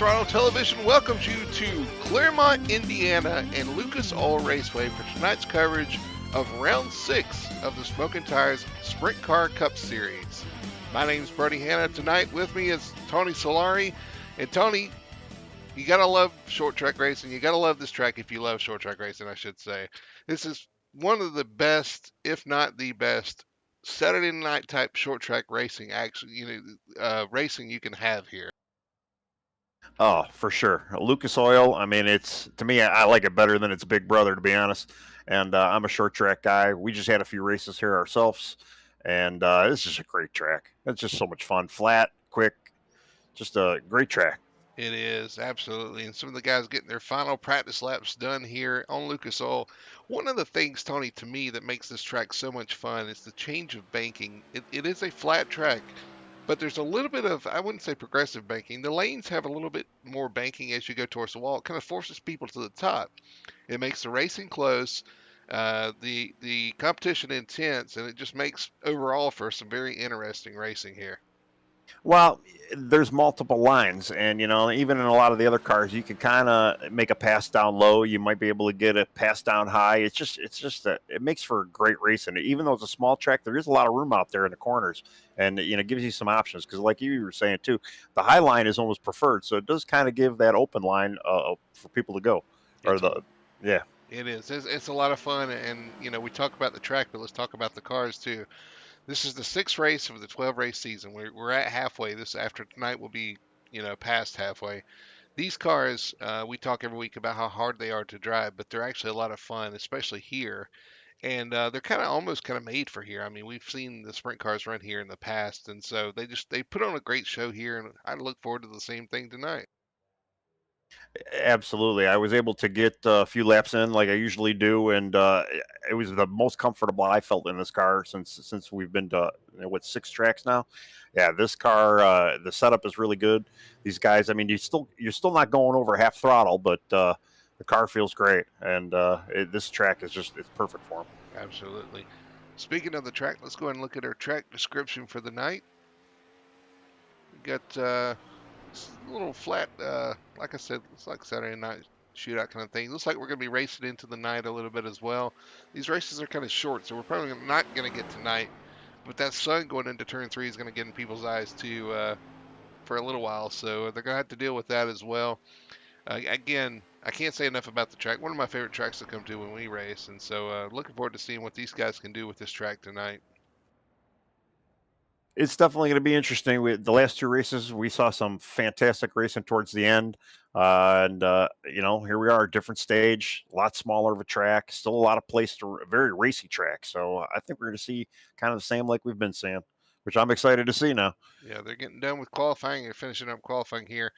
Throttle Television welcomes you to Claremont, Indiana and Lucas Oil Raceway for tonight's coverage of Round 6 of the Smokin Tires Sprint Car Cup Series. My name is Brody Hanna. Tonight with me is Tony Solari. And Tony, you gotta love short track racing. You gotta love this track if you love short track racing, I should say. This is one of the best, if not the best, Saturday night type short track racing racing you can have here. Oh, for sure. Lucas Oil, I mean, it's to me, I like it better than its big brother, to be honest. And I'm a short track guy. We just had a few races here ourselves, and it's just a great track. It's just so much fun, flat, quick, just a great track. It is, absolutely. And some of the guys getting their final practice laps done here on Lucas Oil. One of the things, Tony, to me that makes this track so much fun is the change of banking. It is a flat track, but there's a little bit of, I wouldn't say progressive banking. The lanes have a little bit more banking as you go towards the wall. It kind of forces people to the top. It makes the racing close, the competition intense, and it just makes overall for some very interesting racing here. Well, there's multiple lines, and even in a lot of the other cars, you can kind of make a pass down low. You might be able to get a pass down high. It makes for great racing. Even though it's a small track, there is a lot of room out there in the corners, and it gives you some options. Because, like you were saying too, the high line is almost preferred, so it does kind of give that open line for people to go. Yeah. It is. It's a lot of fun, and we talk about the track, but let's talk about the cars too. This is the sixth race of the 12 race season. We're at halfway. This after tonight will be past halfway. These cars, we talk every week about how hard they are to drive, but they're actually a lot of fun, especially here. And they're kind of almost kind of made for here. I mean, we've seen the sprint cars run here in the past, and so they put on a great show here, and I look forward to the same thing tonight. Absolutely. I was able to get a few laps in like I usually do, and it was the most comfortable I felt in this car since we've been to what 6 tracks now. Yeah, this car, the setup is really good. These guys, I mean, you're still not going over half throttle, but the car feels great, and this track is it's perfect for them. Absolutely. Speaking of the track, let's go ahead and look at our track description for the night. We got a little flat, like I said, it's like Saturday night shootout kind of thing. Looks like we're going to be racing into the night a little bit as well. These races are kind of short, so we're probably not going to get tonight. But that sun going into turn 3 is going to get in people's eyes too for a little while, so they're going to have to deal with that as well. Again, I can't say enough about the track. One of my favorite tracks to come to when we race, and so looking forward to seeing what these guys can do with this track tonight. It's definitely going to be interesting. The last 2 races, we saw some fantastic racing towards the end, and here we are, different stage, a lot smaller of a track, still a lot of place to a very racy track. So I think we're going to see kind of the same like we've been seeing, which I'm excited to see now. Yeah, they're getting done with qualifying. They're finishing up qualifying here.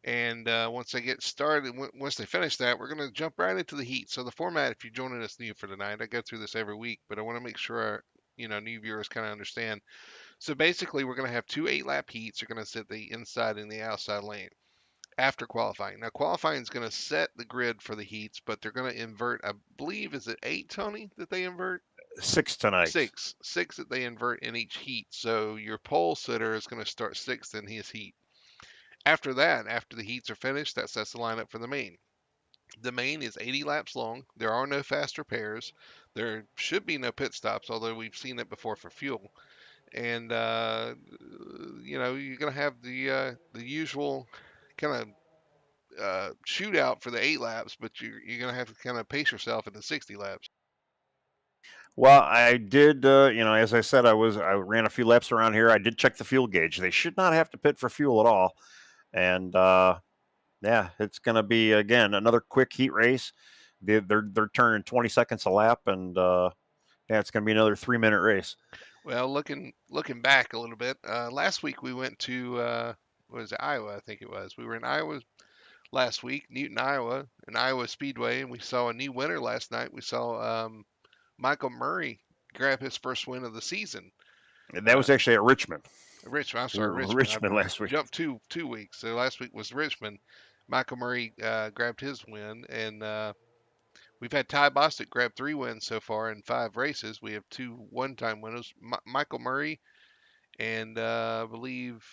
And once they get started, once they finish that, we're going to jump right into the heat. So the format, if you're joining us new for tonight, I go through this every week, but I want to make sure our, new viewers kind of understand. So basically, we're going to have 2 8-lap heats. They're going to sit the inside and the outside lane after qualifying. Now, qualifying is going to set the grid for the heats, but they're going to invert. I believe is it 8, Tony, that they invert? 6 tonight. Six that they invert in each heat. So your pole sitter is going to start 6th in his heat. After that, after the heats are finished, that sets the lineup for the main. The main is 80 laps long. There are no fast repairs. There should be no pit stops, although we've seen it before for fuel. And you're going to have the usual kind of shootout for the 8 laps, but you're going to have to kind of pace yourself in the 60 laps. Well, I did, as I said, I ran a few laps around here. I did check the fuel gauge. They should not have to pit for fuel at all, and yeah, it's going to be again another quick heat race. They're turning 20 seconds a lap, and yeah, it's going to be another 3-minute race. Well, looking back a little bit, last week we went to what was it, Iowa? I think it was. We were in Iowa last week, Newton, Iowa, in Iowa Speedway, and we saw a new winner last night. We saw Michael Murray grab his first win of the season. And that was actually at Richmond. Richmond, I'm sorry, Richmond. Richmond last week. Jumped two weeks. So last week was Richmond. Michael Murray grabbed his win, and we've had Ty Bostic grab 3 wins so far in 5 races. We have 2 one-time winners, Michael Murray, and I believe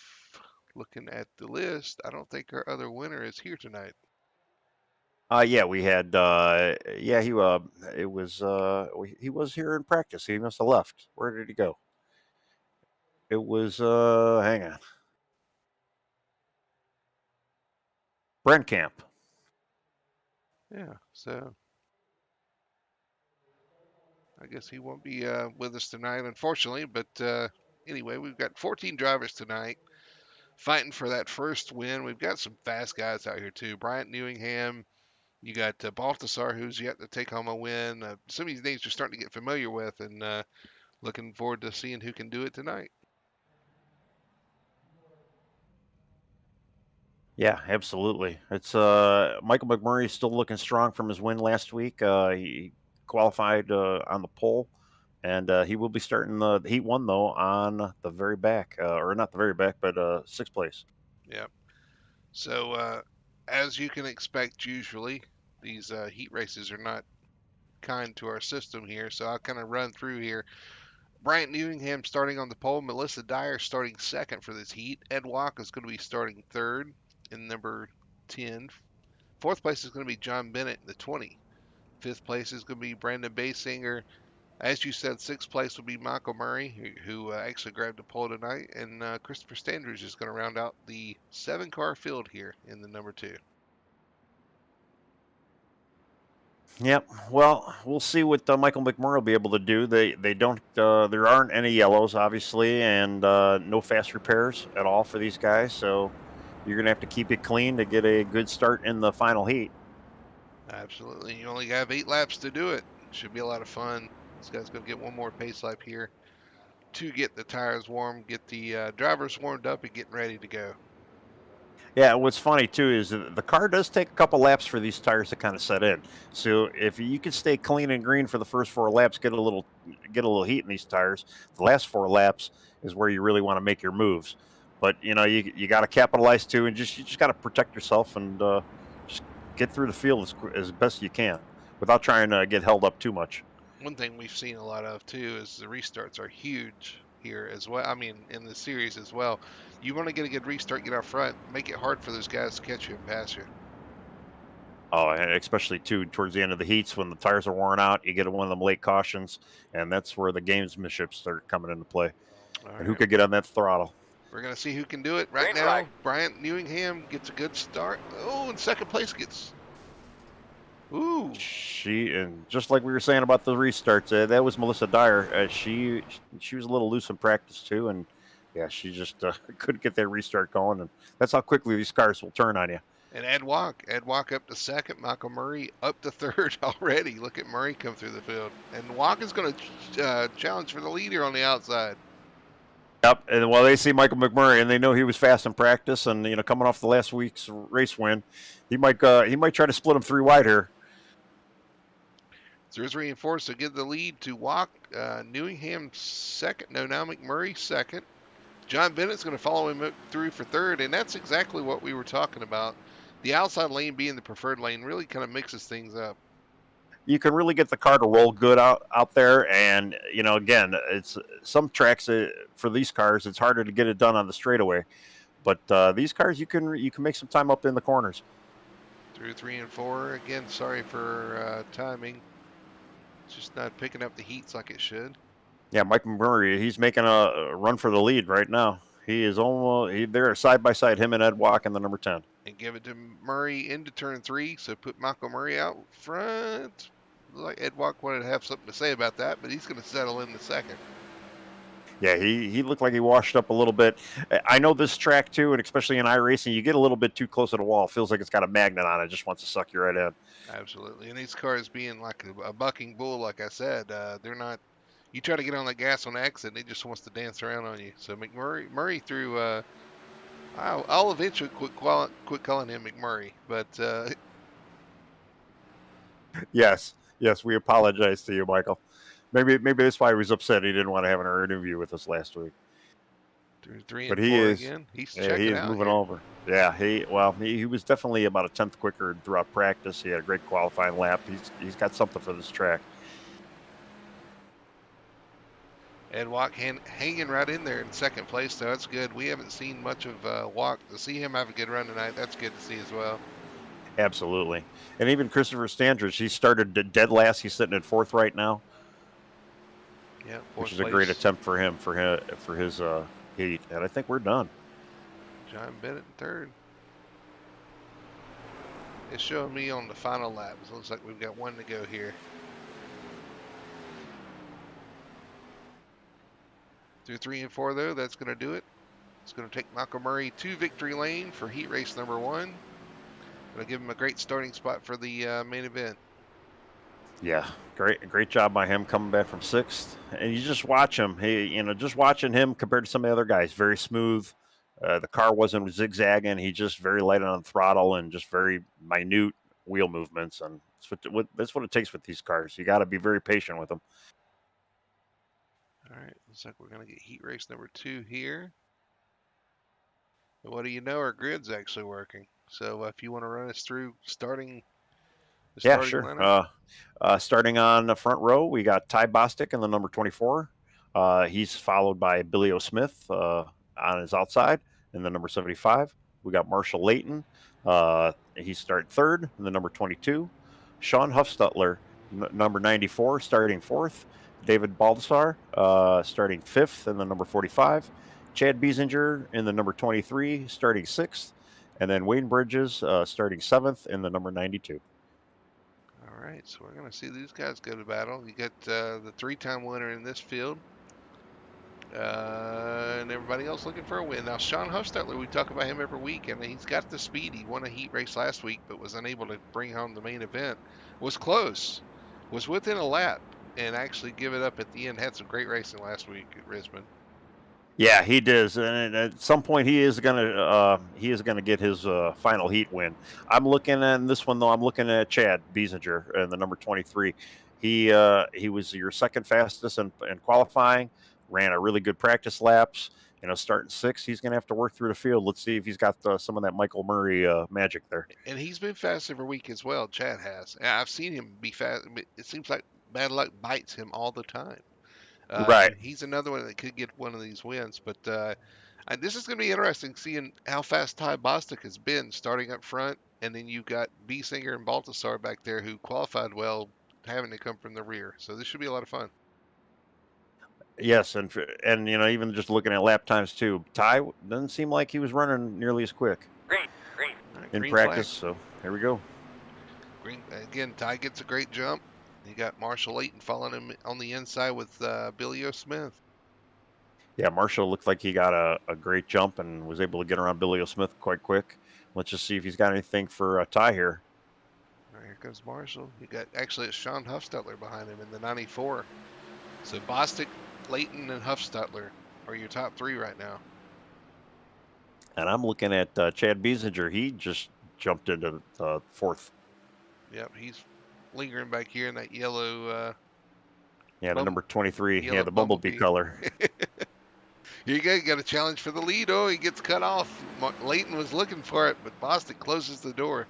looking at the list, I don't think our other winner is here tonight. Yeah, we had. Yeah, it was. He was here in practice. He must have left. Where did he go? It was. Hang on. Brent Camp. Yeah, so I guess he won't be with us tonight, unfortunately. But anyway, we've got 14 drivers tonight fighting for that first win. We've got some fast guys out here too. Bryant Newingham. You got Baltasar, who's yet to take home a win. Some of these names you're starting to get familiar with, and looking forward to seeing who can do it tonight. Yeah, absolutely. It's Michael McMurray still looking strong from his win last week. He qualified on the pole, and he will be starting the Heat 1 though on the very back, or not the very back, but sixth place. Yep. So as you can expect, usually these heat races are not kind to our system here. So I'll kind of run through here. Bryant Newingham starting on the pole. Melissa Dyer starting second for this heat. Ed Walk is going to be starting third in number 10. Fourth place is going to be John Bennett in the 20. Fifth place is going to be Brandon Basinger. As you said, sixth place will be Michael Murray, who actually grabbed the pole tonight. And Christopher Standridge is going to round out the 7-car field here in the number 2. Yep. Well, we'll see what Michael McMurray will be able to do. They don't. There aren't any yellows, obviously, and no fast repairs at all for these guys. So you're gonna have to keep it clean to get a good start in the final heat. Absolutely. You only have 8 laps to do it. Should be a lot of fun. This guy's going to get one more pace lap here to get the tires warm, get the drivers warmed up, and getting ready to go. Yeah, what's funny too is that the car does take a couple laps for these tires to kind of set in. So if you can stay clean and green for the first 4 laps, get a little heat in these tires. The last 4 laps is where you really want to make your moves. But you got to capitalize too, and you just got to protect yourself and just get through the field as best you can without trying to get held up too much. One thing we've seen a lot of too is the restarts are huge here as well. I mean, in the series as well. You want to get a good restart, get out front, make it hard for those guys to catch you and pass you. Oh, and especially too towards the end of the heats when the tires are worn out, you get one of them late cautions, and that's where the gamesmanship start coming into play. All And who right. could get on that throttle? We're going to see who can do it right now. Bryant Newingham gets a good start. Oh, and second place gets. Ooh. And just like we were saying about the restarts, that was Melissa Dyer. She was a little loose in practice too, and yeah, she just couldn't get that restart going, and that's how quickly these cars will turn on you. And Ed Walk up to second. Michael Murray up to third already. Look at Murray come through the field. And Walk is going to challenge for the lead here on the outside. Yep, and while they see Michael McMurray and they know he was fast in practice, and coming off the last week's race win, he might try to split him 3 wide here. So here's reinforced to give the lead to Walk. Newingham second. No, now McMurray second. John Bennett's going to follow him through for third, and that's exactly what we were talking about. The outside lane being the preferred lane really kind of mixes things up. You can really get the car to roll good out there, and again, it's some tracks for these cars it's harder to get it done on the straightaway, but these cars you can make some time up in the corners. Through 3 and 4 again. Sorry for timing. It's just not picking up the heats like it should. Yeah, Mike McMurray, he's making a run for the lead right now. He is they're side by side, him and Ed Walk in the number 10. And give it to Murray into turn 3, so put Michael Murray out front. Like Ed Walk wanted to have something to say about that, but he's going to settle in the second. Yeah, he looked like he washed up a little bit. I know this track too, and especially in iRacing, you get a little bit too close to the wall. It feels like it's got a magnet on it. Just wants to suck you right in. Absolutely. And these cars being like a bucking bull, like I said, they're not. You try to get on the gas on the exit, and it just wants to dance around on you. So Murray through. I'll eventually quit calling him McMurray, but Yes, we apologize to you, Michael. Maybe that's why he was upset. He didn't want to have an interview with us last week. through 3 But and 4 again. He's checking out moving here. over. Yeah, he was definitely about a tenth quicker throughout practice. He had a great qualifying lap. He's got something for this track. Ed Walk hanging right in there in second place, so that's good. We haven't seen much of Walk. To see him have a good run tonight, that's good to see as well. Absolutely. And even Christopher Standridge, he started dead last. He's sitting in fourth right now, Yeah, which fourth is a great place. attempt for him for his heat. And I think we're done. John Bennett in third. It's showing me on the final lap. It looks like we've got one to go here. Through 3 and 4, though, that's going to do it. It's going to take Malcolm Murray to victory lane for heat race number 1. Going to give him a great starting spot for the main event. Yeah, great job by him coming back from sixth. And you just watch him. Just watching him compared to some of the other guys, very smooth. The car wasn't zigzagging. He just very light on the throttle and just very minute wheel movements. And that's what it takes with these cars. You got to be very patient with them. All right, looks like we're going to get heat race number 2 here. And what do you know? Our grid's actually working. So if you want to run us through the Yeah, starting sure. lineup. Starting on the front row, we got Ty Bostic in the number 24. He's followed by Billy O'Smith on his outside in the number 75. We got Marshall Layton. He started third in the number 22. Sean Huffstutler, number 94, starting fourth. David Baldassar starting fifth in the number 45. Chad Biesinger in the number 23, starting sixth. And then Wayne Bridges starting seventh in the number 92. All right, so we're going to see these guys go to battle. You got the 3-time winner in this field. And everybody else looking for a win. Now, Sean Hofstetler, we talk about him every week, and he's got the speed. He won a heat race last week, but was unable to bring home the main event. Was close, was within a lap, and actually give it up at the end. Had some great racing last week at Richmond. Yeah, he does, and at some point he is gonna get his final heat win. I'm looking at this one though. I'm looking at Chad Biesinger in the number 23. He was your second fastest in qualifying. Ran a really good practice laps. Starting sixth, he's gonna have to work through the field. Let's see if he's got some of that Michael Murray magic there. And he's been fast every week as well. Chad has. And I've seen him be fast. It seems like bad luck bites him all the time. Right. And he's another one that could get one of these wins. But this is going to be interesting seeing how fast Ty Bostic has been starting up front. And then you've got B. Singer and Baltasar back there who qualified well, having to come from the rear. So this should be a lot of fun. Yes, and even just looking at lap times too, Ty doesn't seem like he was running nearly as quick All right, in green practice. flag. So here we go. Green, again, Ty gets a great jump. You got Marshall Layton following him on the inside with Billy O. Smith. Yeah, Marshall looked like he got a great jump and was able to get around Billy O'Smith quite quick. Let's just see if he's got anything for Ty here. All right, here comes Marshall. You got actually it's Sean Huffstetler behind him in the 94. So Bostic, Layton, and Huffstetler are your top 3 right now. And I'm looking at Chad Biesinger. He just jumped into fourth. Yep, he's lingering back here in that yellow. Yeah, the number 23. Yellow Yeah, the bumblebee color. Here you go. You got a challenge for the lead. Oh, he gets cut off. Layton was looking for it, but Bostic closes the door.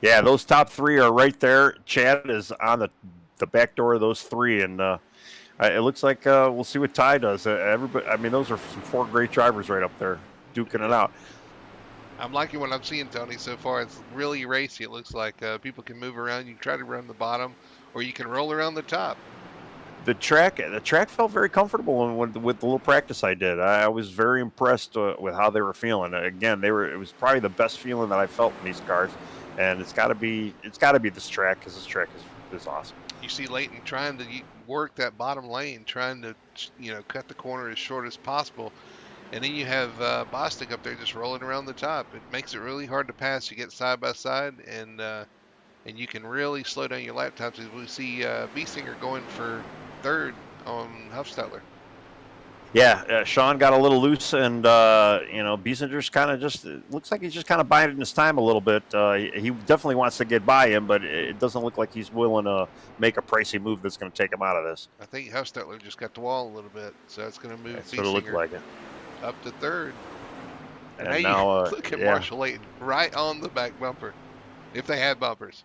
Yeah, those top 3 are right there. Chad is on the back door of those 3, and it looks like we'll see what Ty does. Everybody, I mean, those are some 4 great drivers right up there, duking it out. I'm liking what I'm seeing, Tony, so far. It's really racy. It looks like people can move around. You can try to run the bottom, or you can roll around the top. The track felt very comfortable with the little practice I did. I was very impressed with how they were feeling. Again, it was probably the best feeling that I felt in these cars, and it's got to be this track because this track is awesome. You see Layton trying to work that bottom lane, trying to cut the corner as short as possible, and then you have Bostic up there just rolling around the top. It makes it really hard to pass. You get side by side, and you can really slow down your lap times. As we see Biesinger going for third on Huffstetler. Yeah, Sean got a little loose, and Biesinger's kind of looks like he's just kind of biding his time a little bit. He definitely wants to get by him, but it doesn't look like he's willing to make a pricey move that's going to take him out of this. I think Huffstetler just got the wall a little bit, so it's going to move That's what it looked like. Up to third. And now look at Marshall Layton right on the back bumper, if they had bumpers.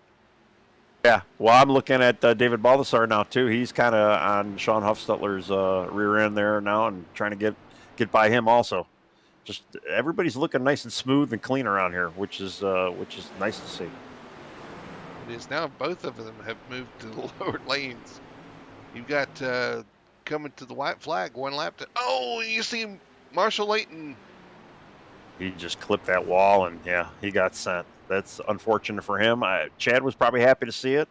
Yeah, well, I'm looking at David Baldassar now too. He's kind of on Sean Huffstetler's rear end there now, and trying to get by him also. Just everybody's looking nice and smooth and clean around here, which is nice to see. It is now both of them have moved to the lower lanes. You've got coming to the white flag, one lap to. Oh, you see Marshall Layton. He just clipped that wall, and yeah, he got sent. That's unfortunate for him. Chad was probably happy to see it.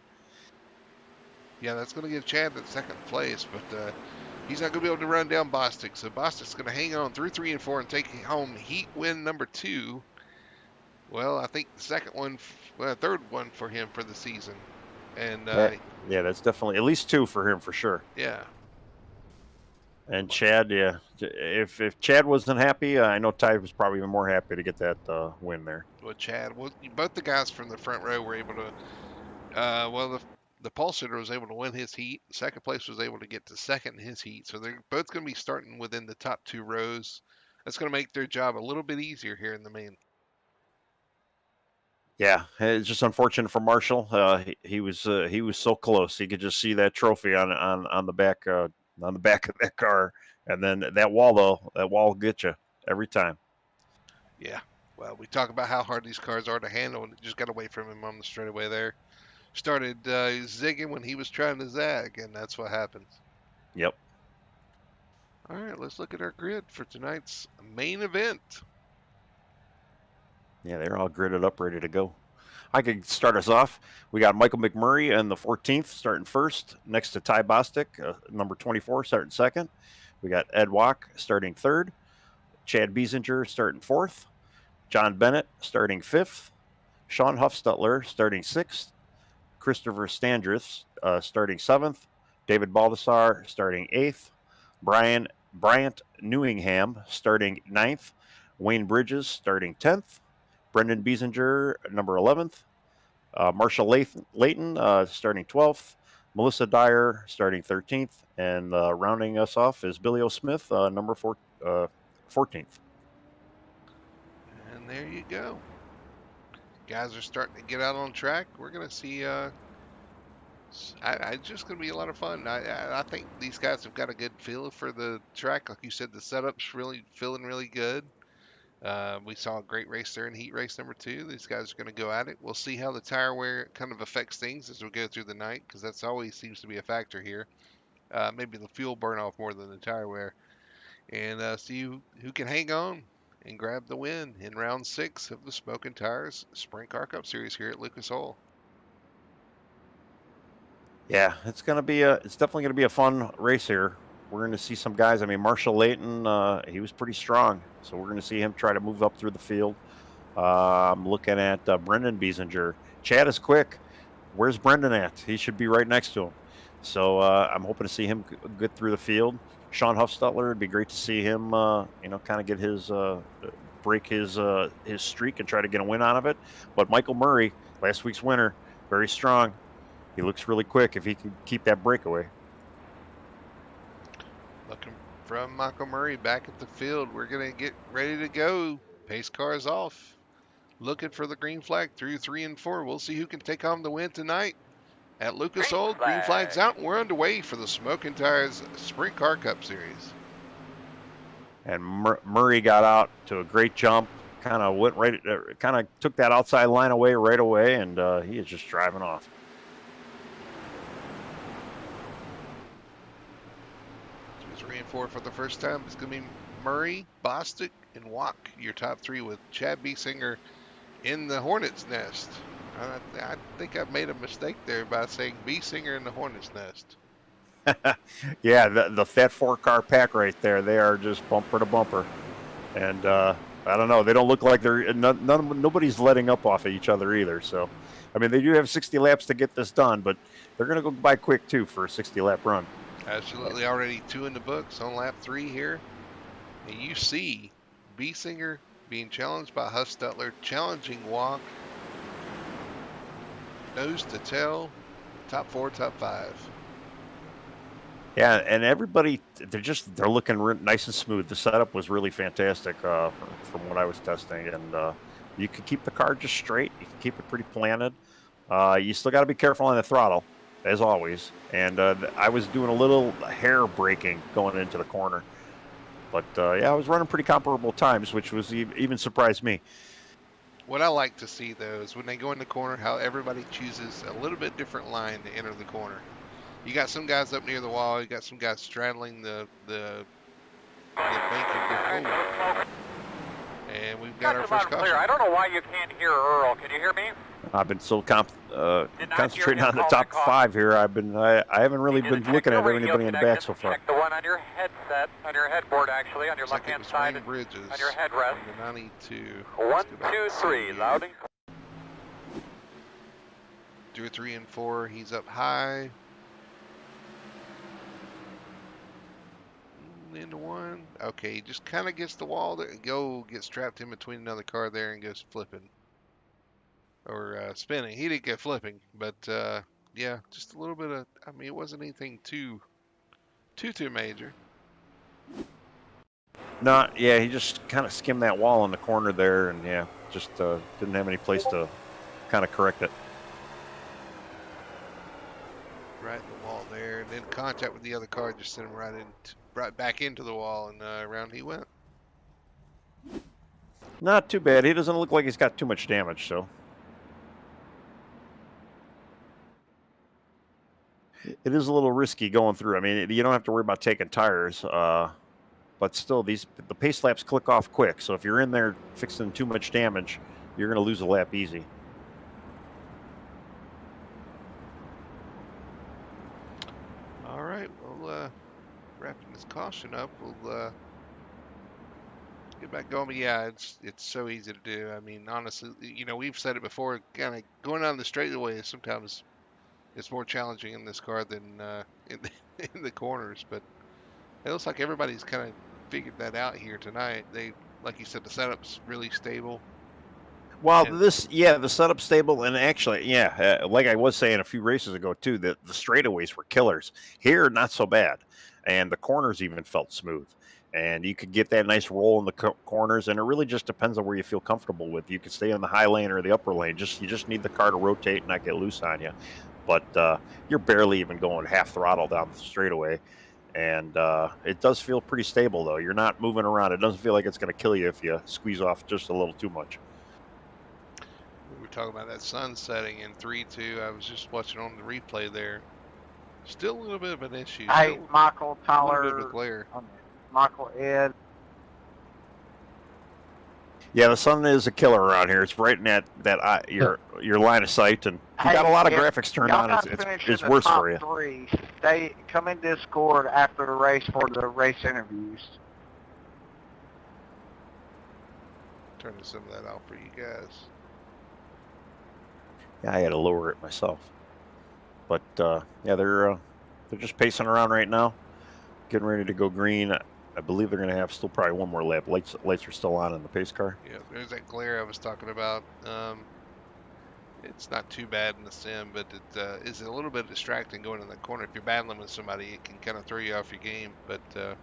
Yeah, that's going to give Chad that second place, but he's not going to be able to run down Bostic. So Bostic's going to hang on through 3 and 4 and take home heat win number 2. Well, I think the second one, third one for him for the season. And yeah, that's definitely at least 2 for him for sure. Yeah. And Chad, yeah, if Chad wasn't happy, I know Ty was probably even more happy to get that win there. Well, Chad, both the guys from the front row were able to. The pole sitter was able to win his heat. Second place was able to get to second in his heat. So they're both going to be starting within the top 2 rows. That's going to make their job a little bit easier here in the main. Yeah, it's just unfortunate for Marshall. He was so close. He could just see that trophy on the back of that car, and then that wall will get you every time. Yeah. Well, we talk about how hard these cars are to handle, and it just got away from him on the straightaway there. Started zigging when he was trying to zag, and that's what happens. Yep. All right, let's look at our grid for tonight's main event. Yeah, they're all gridded up, ready to go. I could start us off. We got Michael McMurray in the 14th, starting first, next to Ty Bostic, number 24, starting second. We got Ed Walk starting third, Chad Biesinger starting fourth, John Bennett starting fifth, Sean Huffstetler starting sixth, Christopher Standrith starting seventh, David Baldassar starting eighth, Bryant Newingham starting ninth, Wayne Bridges starting 10th, Brendan Biesinger, number 11th. Marshall Layton starting 12th. Melissa Dyer starting 13th. And rounding us off is Billy O. Smith, number 14th. And there you go. Guys are starting to get out on track. We're going to see. It's just going to be a lot of fun. I think these guys have got a good feel for the track. Like you said, the setup's really feeling really good. We saw a great race there in heat race number 2. These guys are going to go at it. We'll see how the tire wear kind of affects things as we go through the night, because that's always seems to be a factor here. Maybe the fuel burn off more than the tire wear. And see who can hang on and grab the win in round 6 of the Smokin Tires Sprint Car Cup Series here at Lucas Oil. Yeah, it's definitely gonna be a fun race here. We're going to see some guys. I mean, Marshall Layton, he was pretty strong, so we're going to see him try to move up through the field. I'm looking at Brendan Biesinger. Chad is quick. Where's Brendan at? He should be right next to him. So I'm hoping to see him get through the field. Sean Huffstetler, it'd be great to see him, kind of get his break his streak and try to get a win out of it. But Michael Murray, last week's winner, very strong. He looks really quick if he can keep that breakaway. Looking from Michael Murray back at the field. We're going to get ready to go. Pace cars off. Looking for the green flag through 3 and 4. We'll see who can take home the win tonight at Lucas Oil. Green flag's out, and we're underway for the Smokin Tires Sprint Car Cup Series. And Murray got out to a great jump. Kind of took that outside line away right away, and he is just driving off. For the first time, it's going to be Murray, Bostic, and Walk, your top 3, with Chad Biesinger in the Hornet's Nest. I think I made a mistake there by saying Biesinger in the Hornet's Nest. Yeah, the Fat 4-car pack right there. They are just bumper to bumper. And I don't know. They don't look like nobody's letting up off of each other either. So, I mean, they do have 60 laps to get this done, but they're going to go by quick, too, for a 60-lap run. Absolutely, already 2 in the books on lap 3 here. And you see Biesinger being challenged by Huffstetler, challenging Walk. Nose to tail, top 4, top 5. Yeah, and everybody, they're looking nice and smooth. The setup was really fantastic from what I was testing. And you can keep the car just straight. You can keep it pretty planted. You still got to be careful on the throttle, as always. And I was doing a little hair braking going into the corner. But yeah, I was running pretty comparable times, which was even surprised me. What I like to see though is when they go in the corner, how everybody chooses a little bit different line to enter the corner. You got some guys up near the wall. You got some guys straddling the banking. Oh, and we've got our first caution. I don't know why you can't hear Earl. Can you hear me? I've been so concentrating on the top 5 here. I haven't really been looking at anybody in the back so far. Check the one on your headset, on your headboard actually, on your left-hand side, on your headrest. The 92. 1, 2, 3, loud and 2, 3, and 4. He's up high. Into 1. Okay, he just kind of gets the wall there and gets trapped in between another car there and goes flipping. Or spinning. He didn't get flipping, but yeah, just a little bit of. I mean, it wasn't anything too major. No, yeah, he just kind of skimmed that wall in the corner there, and yeah, just didn't have any place to kind of correct it. Right in the wall there, and then contact with the other car just sent him right back into the wall, and around he went. Not too bad. He doesn't look like he's got too much damage, so. It is a little risky going through. I mean, you don't have to worry about taking tires, but still, the pace laps click off quick. So if you're in there fixing too much damage, you're going to lose a lap easy. All right, well, wrapping this caution up, we'll get back going. But yeah, it's so easy to do. I mean, honestly, you know, we've said it before. Kind of going on the straightaway sometimes. It's more challenging in this car than in the corners, but it looks like everybody's kind of figured that out here tonight. They, like you said, the setup's really stable. Well, the setup's stable, and actually, yeah, like I was saying a few races ago too, the straightaways were killers. Here, not so bad, and the corners even felt smooth, and you could get that nice roll in the corners, and it really just depends on where you feel comfortable with. You could stay in the high lane or the upper lane. You just need the car to rotate and not get loose on you. But you're barely even going half throttle down the straightaway. And it does feel pretty stable, though. You're not moving around. It doesn't feel like it's going to kill you if you squeeze off just a little too much. We were talking about that sun setting in 3-2. I was just watching on the replay there. Still a little bit of an issue. Hey, Michael, Tyler, a little bit of a glare. Michael, Ed. Yeah, the sun is a killer around here. It's right in that your line of sight, and if you got a lot of graphics turned on, it's worse for you. 3. Come in Discord after the race for the race interviews. Turning some of that off for you guys. Yeah, I had to lower it myself. But yeah, they're just pacing around right now, getting ready to go green. I believe they're going to have still probably one more lap. Lights are still on in the pace car. Yeah, there's that glare I was talking about. It's not too bad in the sim, but it is a little bit distracting going in that corner. If you're battling with somebody, it can kind of throw you off your game. But yeah.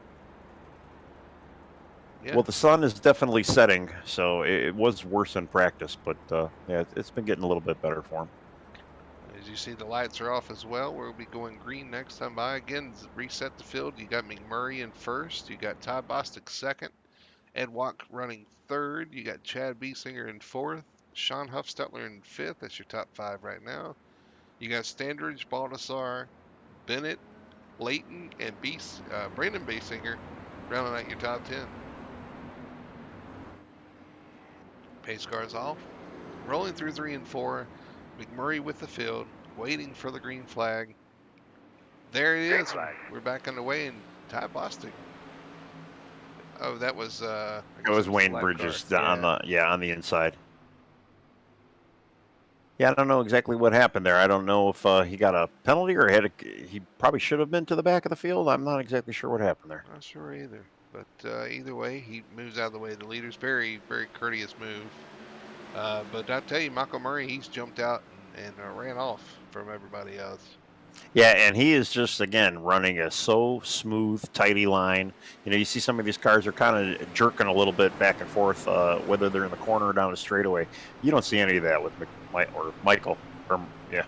Well, the sun is definitely setting, so it was worse in practice. But yeah, it's been getting a little bit better for him. As you see, the lights are off as well. We'll be going green next time by. Again, reset the field. You got McMurray in first. You got Ty Bostic second. Ed Wack running third. You got Chad Biesinger in fourth. Sean Huffstetler in fifth. That's your top 5 right now. You got Standridge, Baldassar, Bennett, Layton, and Brandon Biesinger rounding out your top 10. Pace cars off. Rolling through 3 and 4. McMurray with the field, waiting for the green flag. There it is. We're back on the way, and Ty Bostic. Oh, that was it was Wayne Bridges on the inside. Yeah, I don't know exactly what happened there. I don't know if he got a penalty or he probably should have been to the back of the field. I'm not exactly sure what happened there. Not sure either. But either way, he moves out of the way of the leaders. Very, very courteous move. But I tell you, Michael Murray, he's jumped out and ran off from everybody else. Yeah, and he is just, again, running a so smooth, tidy line. You know, you see some of these cars are kind of jerking a little bit back and forth, whether they're in the corner or down the straightaway. You don't see any of that with Michael. Or, yeah,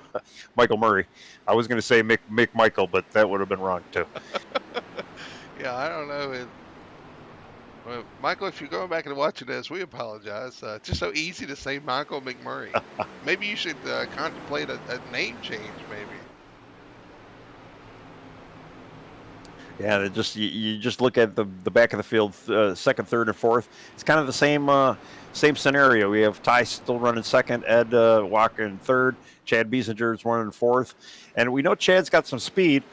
Michael Murray. I was going to say Mick Michael, but that would have been wrong too. Yeah, I don't know. Well, Michael, if you're going back and watching this, we apologize. It's just so easy to say Michael McMurray. Maybe you should contemplate a name change, maybe. Yeah, you just look at the back of the field, second, third, and fourth. It's kind of the same scenario. We have Ty still running second, Ed walking third, Chad Biesinger's running fourth, and we know Chad's got some speed,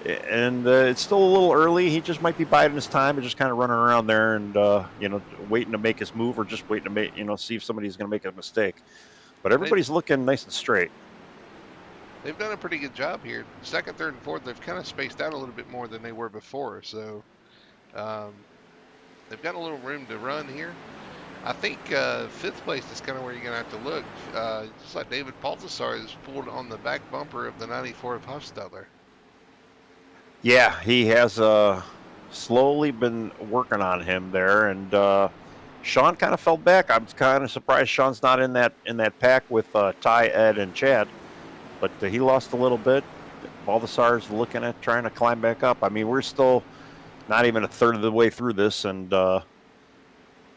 and it's still a little early. He just might be biding his time and just kind of running around there and waiting to make his move or just waiting to make see if somebody's going to make a mistake. But everybody's looking nice and straight. They've done a pretty good job here. Second, third, and fourth, they've kind of spaced out a little bit more than they were before. So they've got a little room to run here. I think fifth place is kind of where you're going to have to look. Just like David Balthasar is pulled on the back bumper of the 94 of Hofstadler. Yeah, he has slowly been working on him there, and Sean kind of fell back. I'm kind of surprised Sean's not in that pack with Ty, Ed, and Chad. But he lost a little bit. Balthasar's looking at trying to climb back up. I mean, we're still not even a third of the way through this, and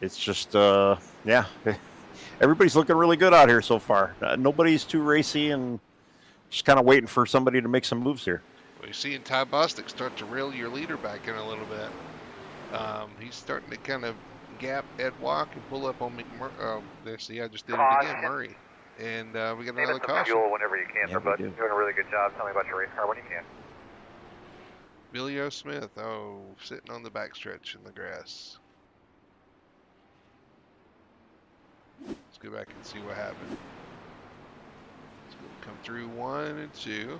it's just, yeah, everybody's looking really good out here so far. Nobody's too racy and just kind of waiting for somebody to make some moves here. Well, you're seeing Ty Bostic start to reel your leader back in a little bit. He's starting to kind of gap Ed Walk and pull up on McMurray. There, see, I just did it again, Murray. And we got another caution. Fuel whenever you can, bud. You're doing a really good job. Tell me about your race car when you can. Billy O. Smith, sitting on the backstretch in the grass. Let's go back and see what happened. It's going to come through 1 and 2.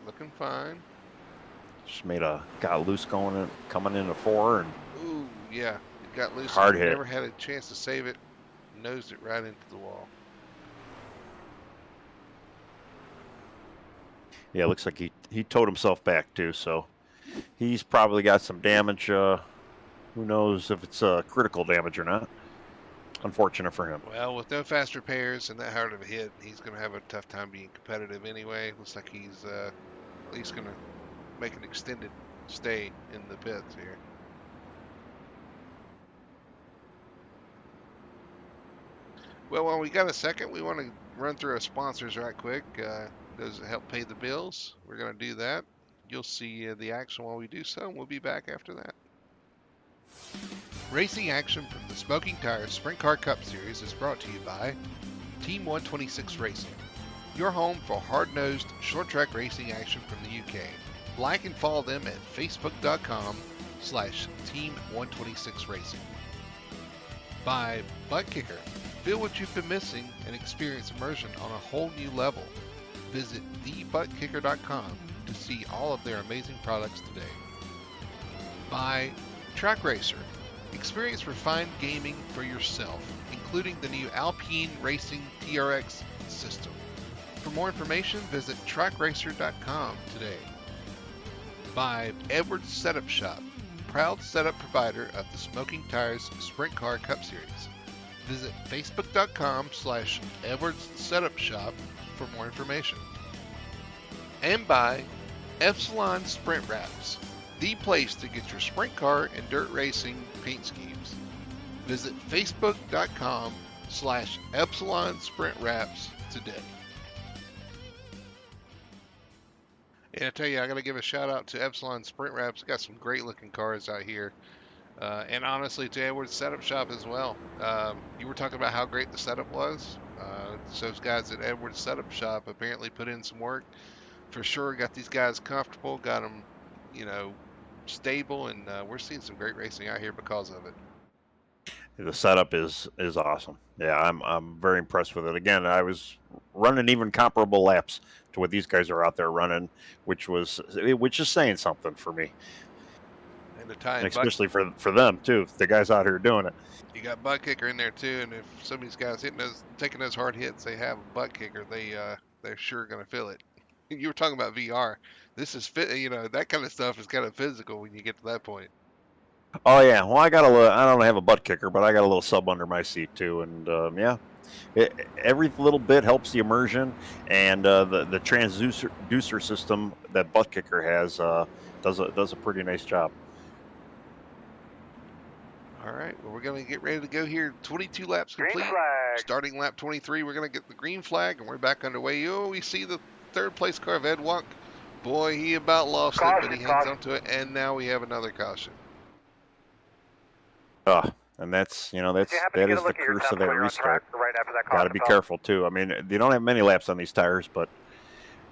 Looking fine. Just got loose coming into 4 and. Ooh, yeah, it got loose. Hard hit. Never had a chance to save it. Nosed it right into the wall. Yeah, it looks like he towed himself back too, so he's probably got some damage. Who knows if it's critical damage or not. Unfortunate for him. Well, with no fast repairs and that hard of a hit, he's going to have a tough time being competitive anyway. Looks like he's at least going to make an extended stay in the pits here. Well, while we got a second, we want to run through our sponsors right quick. Does it help pay the bills? We're going to do that. You'll see the action while we do so, and we'll be back after that. Racing action from the Smoking Tires Sprint Car Cup Series is brought to you by Team 126 Racing, your home for hard-nosed, short-track racing action from the UK. Like and follow them at facebook.com/Team126Racing. By Butt Kicker. Feel what you've been missing and experience immersion on a whole new level. Visit thebuttkicker.com to see all of their amazing products today. By Track Racer. Experience refined gaming for yourself, including the new Alpine Racing TRX system. For more information, visit trackracer.com today. By Edwards Setup Shop, proud setup provider of the Smoking Tires Sprint Car Cup Series. Visit facebook.com/Edwards Setup Shop for more information. And by Epsilon Sprint Wraps, the place to get your sprint car and dirt racing paint schemes. Visit facebook.com/Epsilon Sprint Wraps today. And I tell you, I got to give a shout out to Epsilon Sprint Wraps. Got some great looking cars out here. And honestly, to Edwards Setup Shop as well. You were talking about how great the setup was. So those guys at Edwards Setup Shop apparently put in some work. For sure, got these guys comfortable, got them, stable, and we're seeing some great racing out here because of it. The setup is awesome. Yeah, I'm very impressed with it. Again, I was running even comparable laps to what these guys are out there running, which is saying something for me. And the time, especially for them too. The guys out here doing it. You got Butt Kicker in there too, and if some of these guys taking those hard hits, they have a Butt Kicker, they're sure going to feel it. You were talking about VR. This is that kind of stuff is kind of physical when you get to that point. Oh yeah, well I don't have a butt kicker, but I got a little sub under my seat too, and yeah, Every little bit helps the immersion, and the transducer system that Butt Kicker has does a pretty nice job. All right, well, we're going to get ready to go here. 22 laps Green complete. flag. Starting lap 23, we're going to get the green flag, and we're back underway. Oh, we see the third place car of Ed Walk. Boy, he about lost it, but he hangs on to it, and now we have another caution. And that's that is the curse of that restart. restart. Right after that Got to be careful too. I mean, they don't have many laps on these tires, but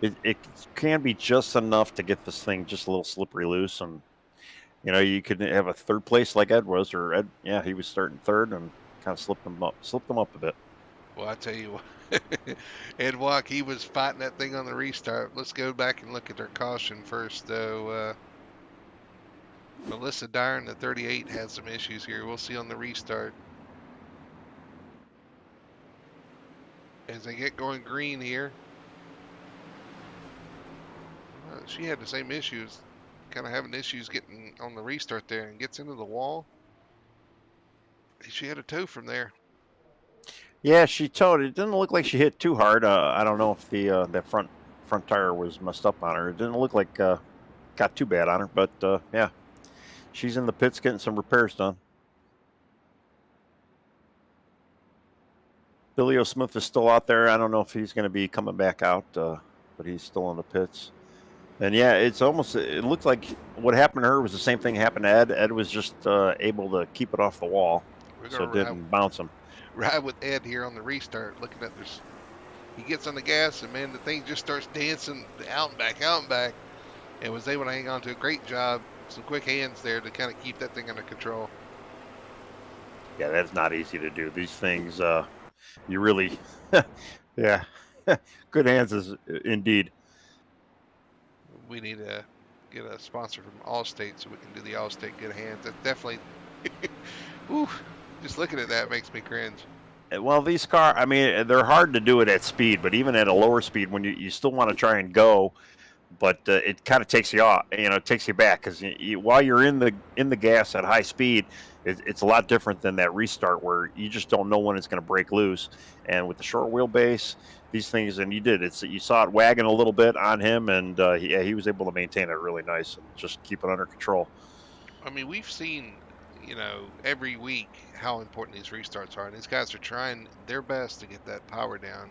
it can be just enough to get this thing just a little slippery loose, and you could have a third place like Ed was, or Ed, yeah, he was starting third and kind of slipped them up a bit. Well, I tell you what, Ed Walk, he was fighting that thing on the restart. Let's go back and look at their caution first, though. Melissa Dyer in the 38 had some issues here. We'll see on the restart. As they get going green here. She had the same issues, kind of having issues getting on the restart there, and gets into the wall. She had a tow from there. Yeah, she towed. It didn't look like she hit too hard. I don't know if the that front tire was messed up on her. It didn't look like got too bad on her, but yeah, she's in the pits getting some repairs done. Billy O. Smith is still out there. I don't know if he's going to be coming back out, but he's still in the pits. And yeah, it looks like what happened to her was the same thing happened to Ed. Ed was just able to keep it off the wall, so it didn't bounce him. Ride with Ed here on the restart, looking at this. He gets on the gas, and man, the thing just starts dancing out and back, and was able to hang on to a great job. Some quick hands there to kind of keep that thing under control. Yeah, that's not easy to do. These things, you really, yeah, good hands is indeed. We need to get a sponsor from Allstate so we can do the Allstate good hands. That's definitely, whew, just looking at that makes me cringe. Well, these cars, I mean, they're hard to do it at speed, but even at a lower speed, when you still want to try and go, but it kind of takes you off, it takes you back, because while you're in the gas at high speed, it's a lot different than that restart where you just don't know when it's going to break loose. And with the short wheelbase, these things, and you saw it wagging a little bit on him, and he was able to maintain it really nice and just keep it under control. I mean, we've seen, every week how important these restarts are, and these guys are trying their best to get that power down,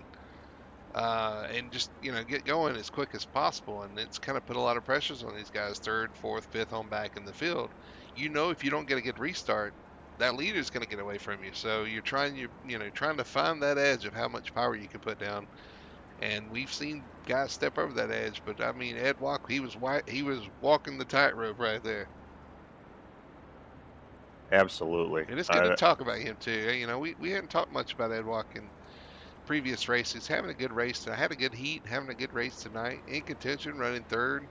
and just get going as quick as possible. And it's kind of put a lot of pressures on these guys, third, fourth, fifth home back in the field. If you don't get a good restart, that leader is going to get away from you. So you're trying to find that edge of how much power you can put down. And we've seen guys step over that edge, but I mean, Ed Walk, he was walking the tightrope right there. Absolutely. And it's good to talk about him too. We hadn't talked much about Ed Walk in previous races. Having a good race, had a good heat, having a good race tonight. In contention, running third,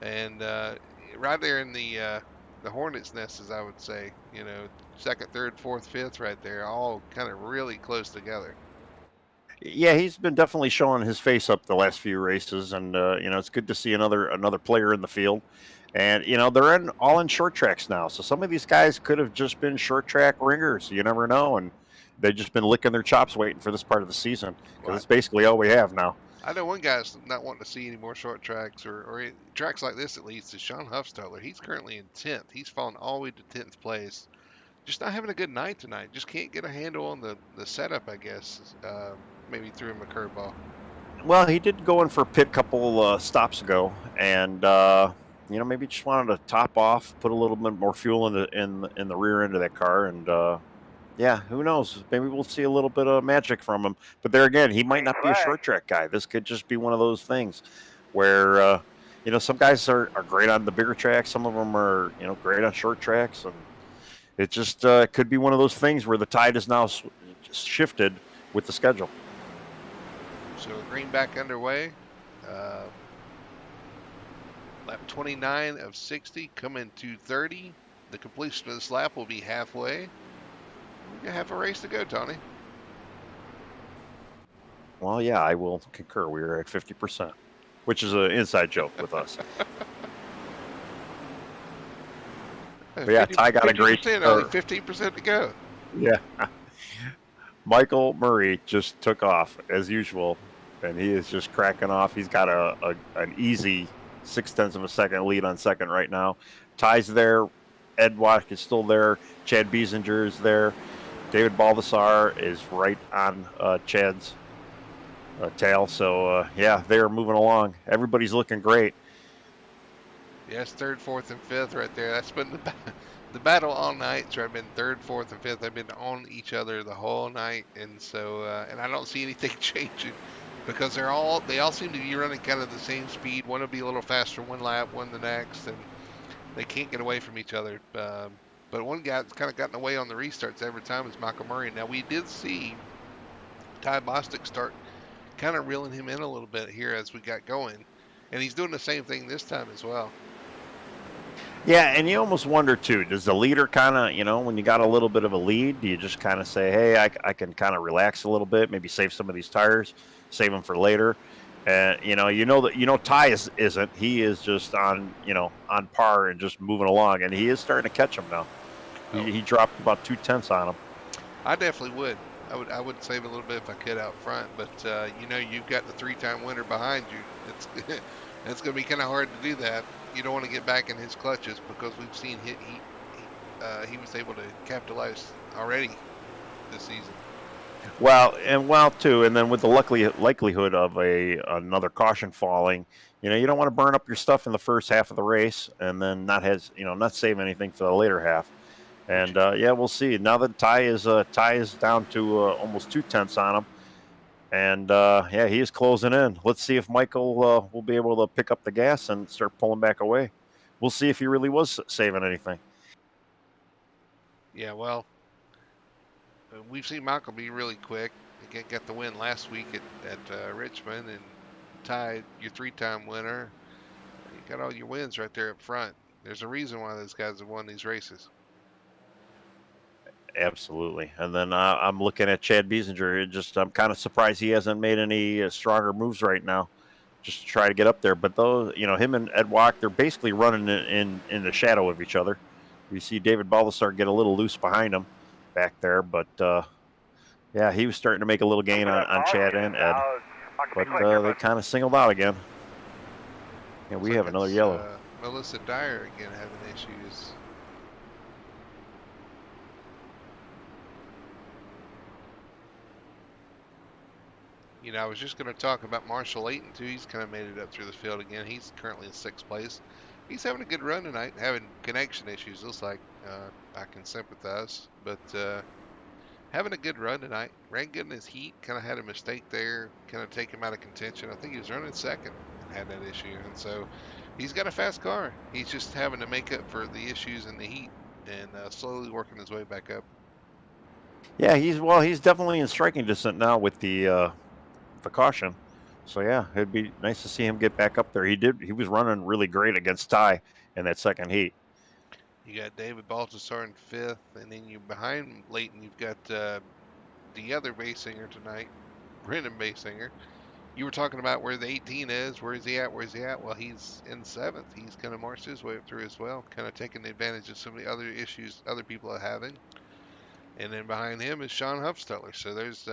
and right there in the hornet's nest, as I would say. Second, third, fourth, fifth, right there, all kind of really close together. Yeah, he's been definitely showing his face up the last few races, and it's good to see another player in the field. And they're all in short tracks now, so some of these guys could have just been short track ringers. You never know, and they've just been licking their chops waiting for this part of the season, because it's basically all we have now. I know one guy's not wanting to see any more short tracks or tracks like this, at least, is Sean Huffstoller. He's currently in 10th. He's fallen all the way to 10th place. Just not having a good night tonight. Just can't get a handle on the setup, I guess. Maybe threw him a curveball. Well, he did go in for a pit couple stops ago, and maybe just wanted to top off, put a little bit more fuel in the rear end of that car, and yeah, who knows? Maybe we'll see a little bit of magic from him. But there again, he might not be a short track guy. This could just be one of those things where some guys are great on the bigger tracks, some of them are great on short tracks, and it just could be one of those things where the tide is now shifted with the schedule. So green back underway. Lap 29 of 60, coming to 30. The completion of this lap will be halfway. We have a race to go, Tony. Well, yeah, I will concur. We are at 50%, which is an inside joke with us. But yeah, Ty got a great. Only 15% to go. Yeah. Michael Murray just took off as usual, and he is just cracking off. He's got an easy 0.6 of a second lead on second right now. Ty's there. Ed Wack is still there. Chad Biesinger is there. David Baldassar is right on Chad's tail. So, yeah, they're moving along. Everybody's looking great. Yes, third, fourth, and fifth right there. That's been the battle all night. So I've been third, fourth, and fifth. They've been on each other the whole night, and so and I don't see anything changing because they all seem to be running kind of the same speed. One will be a little faster one lap, one the next, and they can't get away from each other. But one guy that's kind of gotten away on the restarts every time is Michael Murray. Now we did see Ty Bostic start kind of reeling him in a little bit here as we got going, and he's doing the same thing this time as well. Yeah, and you almost wonder, too, does the leader kind of, when you got a little bit of a lead, do you just kind of say, hey, I can kind of relax a little bit, maybe save some of these tires, save them for later? And, Ty isn't. He is just on par and just moving along, and he is starting to catch him now. He dropped about 0.2 on him. I definitely would. I would save a little bit if I could out front, but, you've got the three-time winner behind you. It's going to be kind of hard to do that. You don't want to get back in his clutches because we've seen he was able to capitalize already this season. Well, too, and then with the likelihood of another caution falling, you don't want to burn up your stuff in the first half of the race and then not save anything for the later half. And we'll see. Now that Ty is down to almost 0.2 on him. And, he is closing in. Let's see if Michael will be able to pick up the gas and start pulling back away. We'll see if he really was saving anything. Yeah, well, we've seen Michael be really quick. He got the win last week at Richmond and tied your three-time winner. You got all your wins right there up front. There's a reason why those guys have won these races. Absolutely. And then I'm looking at Chad Biesinger. I'm kind of surprised he hasn't made any stronger moves right now just to try to get up there. But those, him and Ed Wack, they're basically running in the shadow of each other. We see David Baldassar get a little loose behind him back there. But, he was starting to make a little gain on Chad and Ed. But they kind of singled out again. Yeah, we have another yellow. Melissa Dyer again having issues. I was just going to talk about Marshall Layton, too. He's kind of made it up through the field again. He's currently in 6th place. He's having a good run tonight, having connection issues. Looks like I can sympathize. But having a good run tonight. Ran good in his heat. Kind of had a mistake there. Kind of take him out of contention. I think he was running second and had that issue. And so he's got a fast car. He's just having to make up for the issues in the heat and slowly working his way back up. Yeah, he's definitely in striking distance now with the caution. So yeah, it'd be nice to see him get back up there. He was running really great against Ty in that second heat. You got David Baldassar in 5th, and then behind Layton, you've got the other Basinger tonight, Brendan Basinger. You were talking about where the 18 is. Where is he at? Well, he's in 7th. He's kind of marched his way up through as well, kind of taking advantage of some of the other issues other people are having. And then behind him is Sean Huffstetter. So there's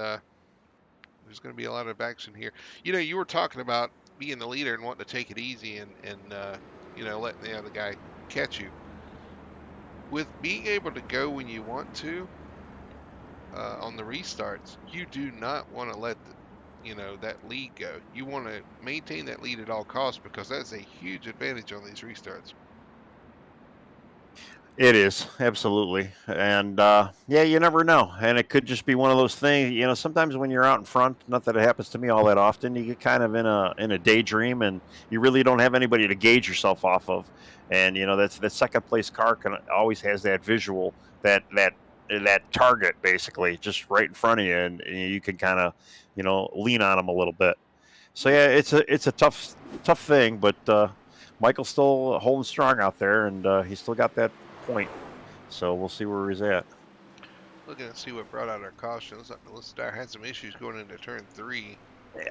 going to be a lot of action here. You were talking about being the leader and wanting to take it easy and letting the other guy catch you. With being able to go when you want to on the restarts, you do not want to let that lead go. You want to maintain that lead at all costs because that's a huge advantage on these restarts. It is, absolutely. And, you never know. And it could just be one of those things, sometimes when you're out in front, not that it happens to me all that often, you get kind of in a daydream and you really don't have anybody to gauge yourself off of. And, that second place car always has that visual, that target basically just right in front of you. And you can kind of, lean on them a little bit. So, yeah, it's a tough thing, but Michael's still holding strong out there and he's still got that point, so we'll see where he's at. Looking to see what brought out our caution. Looks like Melissa Dyer had some issues going into turn 3.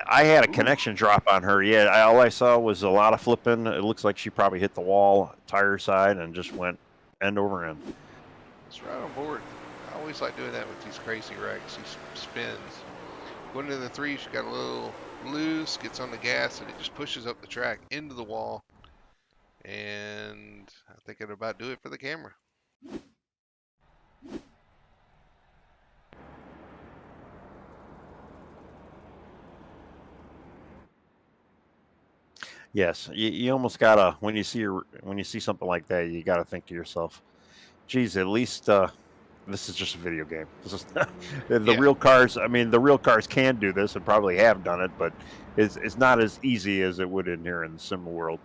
I had a connection drop on her. Yeah, all I saw was a lot of flipping. It looks like she probably hit the wall, tire side, and just went end over end. It's right on board. always like doing that with these crazy wrecks, these spins. Going into the three, she got a little loose, gets on the gas, and it just pushes up the track into the wall. And I think it'll about do it for the camera. Yes, you almost gotta when you see something like that, you gotta think to yourself, "Geez, at least this is just a video game. This is the Yeah. real cars. I mean, the real cars can do this and probably have done it, but it's not as easy as it would in here in the sim world."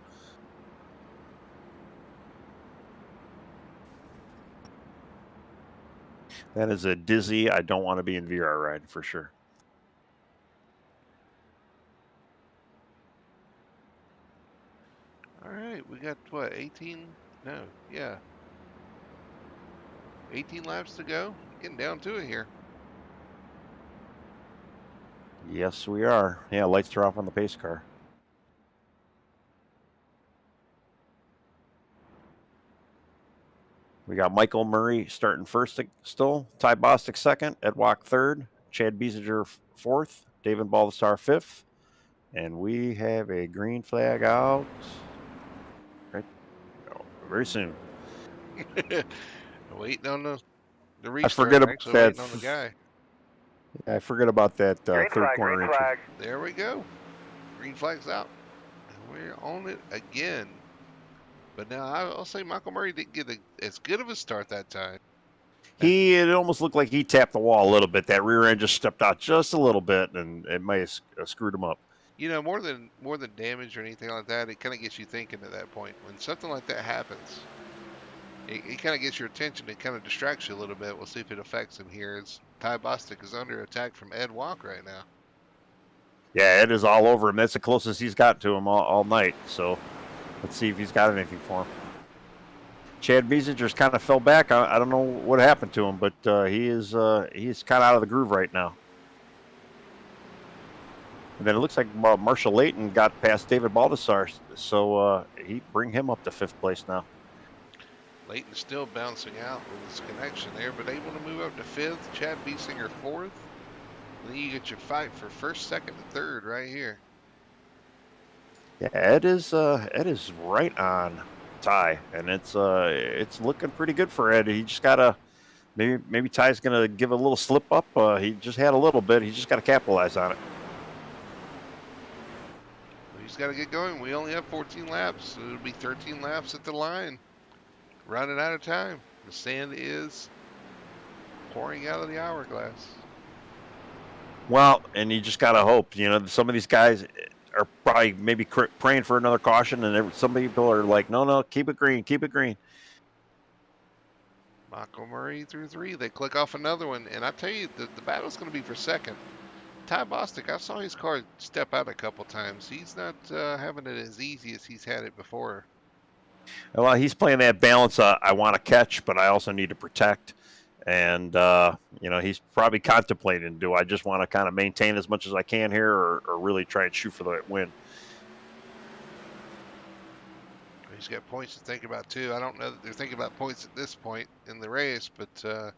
That is a dizzy. I don't want to be in VR ride for sure. All right, we got what, 18? No, yeah. 18 laps to go. Getting down to it here. Yes, we are. Yeah, lights are off on the pace car. We got Michael Murray starting first still, Ty Bostic second, Ed Walk third, Chad Biesinger fourth, David Baldassar fifth, and we have a green flag out right very soon. Waiting on the I restart. forget about Actually, that. waiting on the guy. I forget about that third corner green entry. flag. There we go. Green flag's out. And we're on it again. But now I'll say Michael Murray didn't get as good of a start that time. It almost looked like he tapped the wall a little bit. That rear end just stepped out just a little bit, and it may have screwed him up. You know, more than damage or anything like that, it kind of gets you thinking at that point. When something like that happens, it kind of gets your attention. It kind of distracts you a little bit. We'll see if it affects him here. As Ty Bostic is under attack from Ed Walk right now. Yeah, Ed is all over him. That's the closest he's got to him all night. So let's see if he's got anything for him. Chad Biesinger's kind of fell back. I don't know what happened to him, but he's kind of out of the groove right now. And then it looks like Marshall Layton got past David Baldassar, so he bring him up to fifth place now. Layton's still bouncing out with his connection there, but able to move up to fifth. Chad Biesinger fourth. And then you get your fight for first, second, and third right here. Yeah, Ed is right on Ty, and it's looking pretty good for Ed. He just gotta maybe Ty's gonna give a little slip up. He just had a little bit. He just got to capitalize on it. He's got to get going. We only have 14 laps. So it'll be 13 laps at the line. Running out of time. The sand is pouring out of the hourglass. Well, and you just gotta hope. You know, some of these guys are probably maybe praying for another caution, and some people are like, no, keep it green, keep it green. Michael Murray through three. They click off another one, and I tell you, the battle's going to be for second. Ty Bostic, I saw his car step out a couple times. He's not having it as easy as he's had it before. Well, he's playing that balance. I want to catch, but I also need to protect. And, you know, he's probably contemplating, do I just want to kind of maintain as much as I can here or really try and shoot for the win? He's got points to think about, too. I don't know that they're thinking about points at this point in the race, but the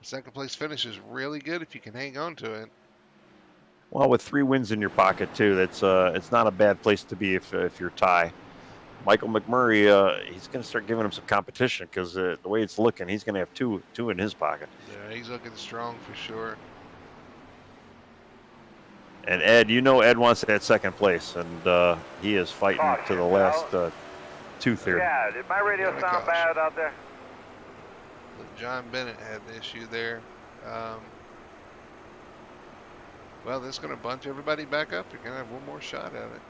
second place finish is really good if you can hang on to it. Well, with 3 wins in your pocket, too, that's it's not a bad place to be if you're Ty. Michael McMurray, he's going to start giving him some competition because the way it's looking, he's going to have two in his pocket. Yeah, he's looking strong for sure. And Ed, you know Ed wants that second place, and he is fighting to the last tooth here. Yeah, did my radio sound bad out there? John Bennett had an issue there. Well, this is going to bunch everybody back up. They're going to have one more shot at it.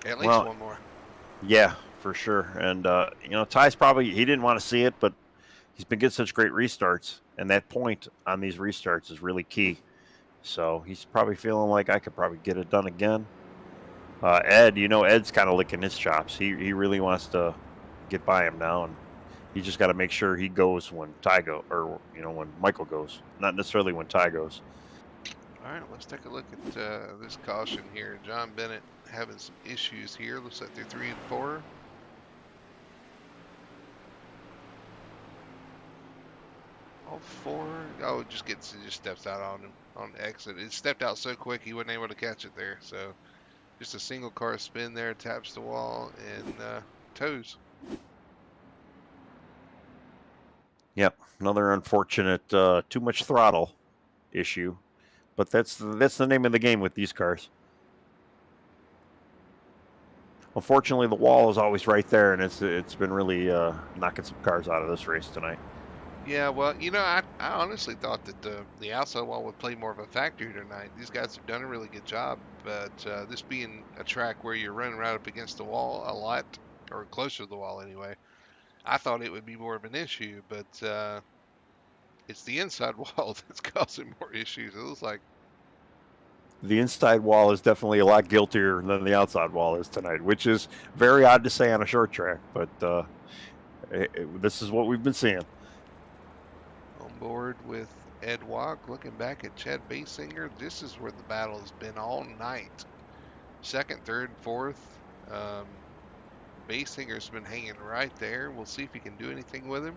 At least one more. Yeah, for sure. And, you know, Ty's probably, he didn't want to see it, but he's been getting such great restarts. And that point on these restarts is really key. So he's probably feeling like I could probably get it done again. Ed, you know, Ed's kind of licking his chops. He really wants to get by him now. And he just got to make sure he goes when Ty goes, or, you know, when Michael goes. Not necessarily when Ty goes. All right, let's take a look at this caution here. John Bennett having some issues here. Looks like they're 3 and 4. all four. Oh, it just steps out on him on the exit. It stepped out so quick he wasn't able to catch it there. So just a single car spin there, taps the wall and toes. Yep, another unfortunate too much throttle issue, but that's the name of the game with these cars. Unfortunately, the wall is always right there, and it's been really knocking some cars out of this race tonight. Yeah, well, I honestly thought that the outside wall would play more of a factor tonight. These guys have done a really good job, but this being a track where you're running right up against the wall a lot, or closer to the wall anyway, I thought it would be more of an issue, but it's the inside wall that's causing more issues. It looks like. The inside wall is definitely a lot guiltier than the outside wall is tonight, which is very odd to say on a short track, but this is what we've been seeing. On board with Ed Walk, looking back at Chad Basinger, this is where the battle has been all night. Second, third, fourth. Basinger's been hanging right there. We'll see if he can do anything with him.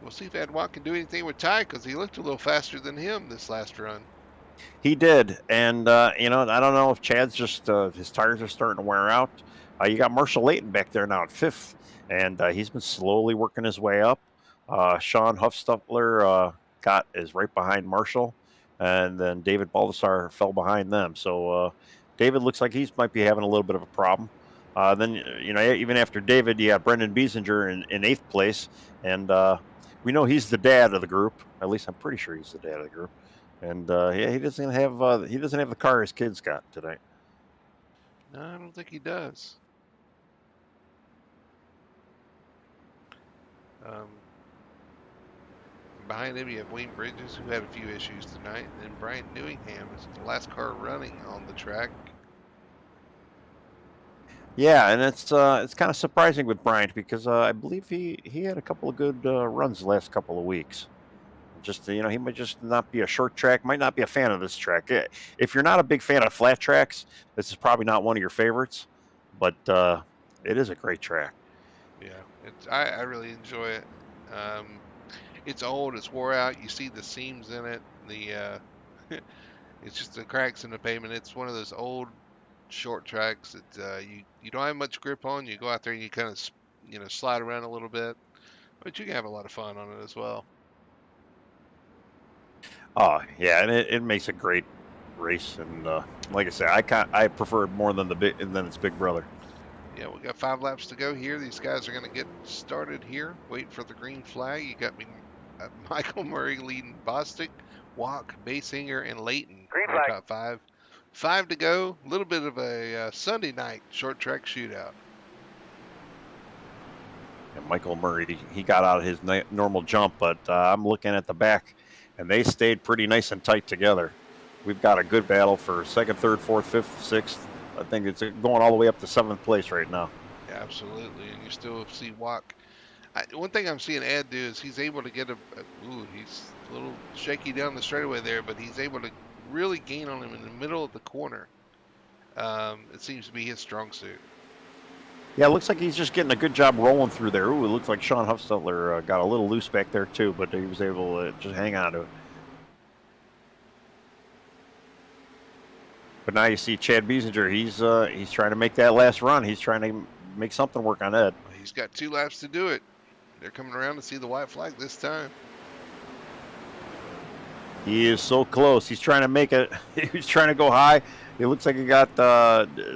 We'll see if Ed Walk can do anything with Ty, because he looked a little faster than him this last run. He did, and I don't know if Chad's just his tires are starting to wear out. You got Marshall Layton back there now at fifth, and he's been slowly working his way up. Sean Huffstupler is right behind Marshall, and then David Baldessar fell behind them. So David looks like he might be having a little bit of a problem. Then even after David, you got Brendan Biesinger in eighth place, and we know he's the dad of the group. At least I'm pretty sure he's the dad of the group. And he doesn't have the car his kids got tonight. No, I don't think he does. Behind him, you have Wayne Bridges, who had a few issues tonight, and then Brian Newingham is the last car running on the track. Yeah, and it's kind of surprising with Bryant because I believe he had a couple of good runs the last couple of weeks. Just he might just not be a short track, might not be a fan of this track. If you're not a big fan of flat tracks, this is probably not one of your favorites, but it is a great track. Yeah, I really enjoy it. It's old, it's wore out. You see the seams in it. It's just the cracks in the pavement. It's one of those old short tracks that you don't have much grip on. You go out there and you kind of slide around a little bit, but you can have a lot of fun on it as well. Oh yeah, and it makes a great race. And like I say, I prefer it more than its big brother. Yeah, we got 5 laps to go here. These guys are going to get started here. Waiting for the green flag. You got Michael Murray leading Bostic, Walk, Basinger, and Layton. Green flag. Top 5. 5 to go. A little bit of a Sunday night short track shootout. And Michael Murray, he got out of his normal jump, but I'm looking at the back, and they stayed pretty nice and tight together. We've got a good battle for second, third, fourth, fifth, sixth. I think it's going all the way up to 7th place right now. Yeah, absolutely, and you still see Walk. One thing I'm seeing Ed do is he's able to get he's a little shaky down the straightaway there, but he's able to really gain on him in the middle of the corner. It seems to be his strong suit. Yeah, it looks like he's just getting a good job rolling through there. Ooh, it looks like Sean Huffstutler got a little loose back there too, but he was able to just hang on to it. But now you see Chad Biesinger. He's trying to make that last run. He's trying to make something work on Ed. He's got 2 laps to do it. They're coming around to see the white flag this time. He is so close. He's trying to make it. He's trying to go high. It looks like he got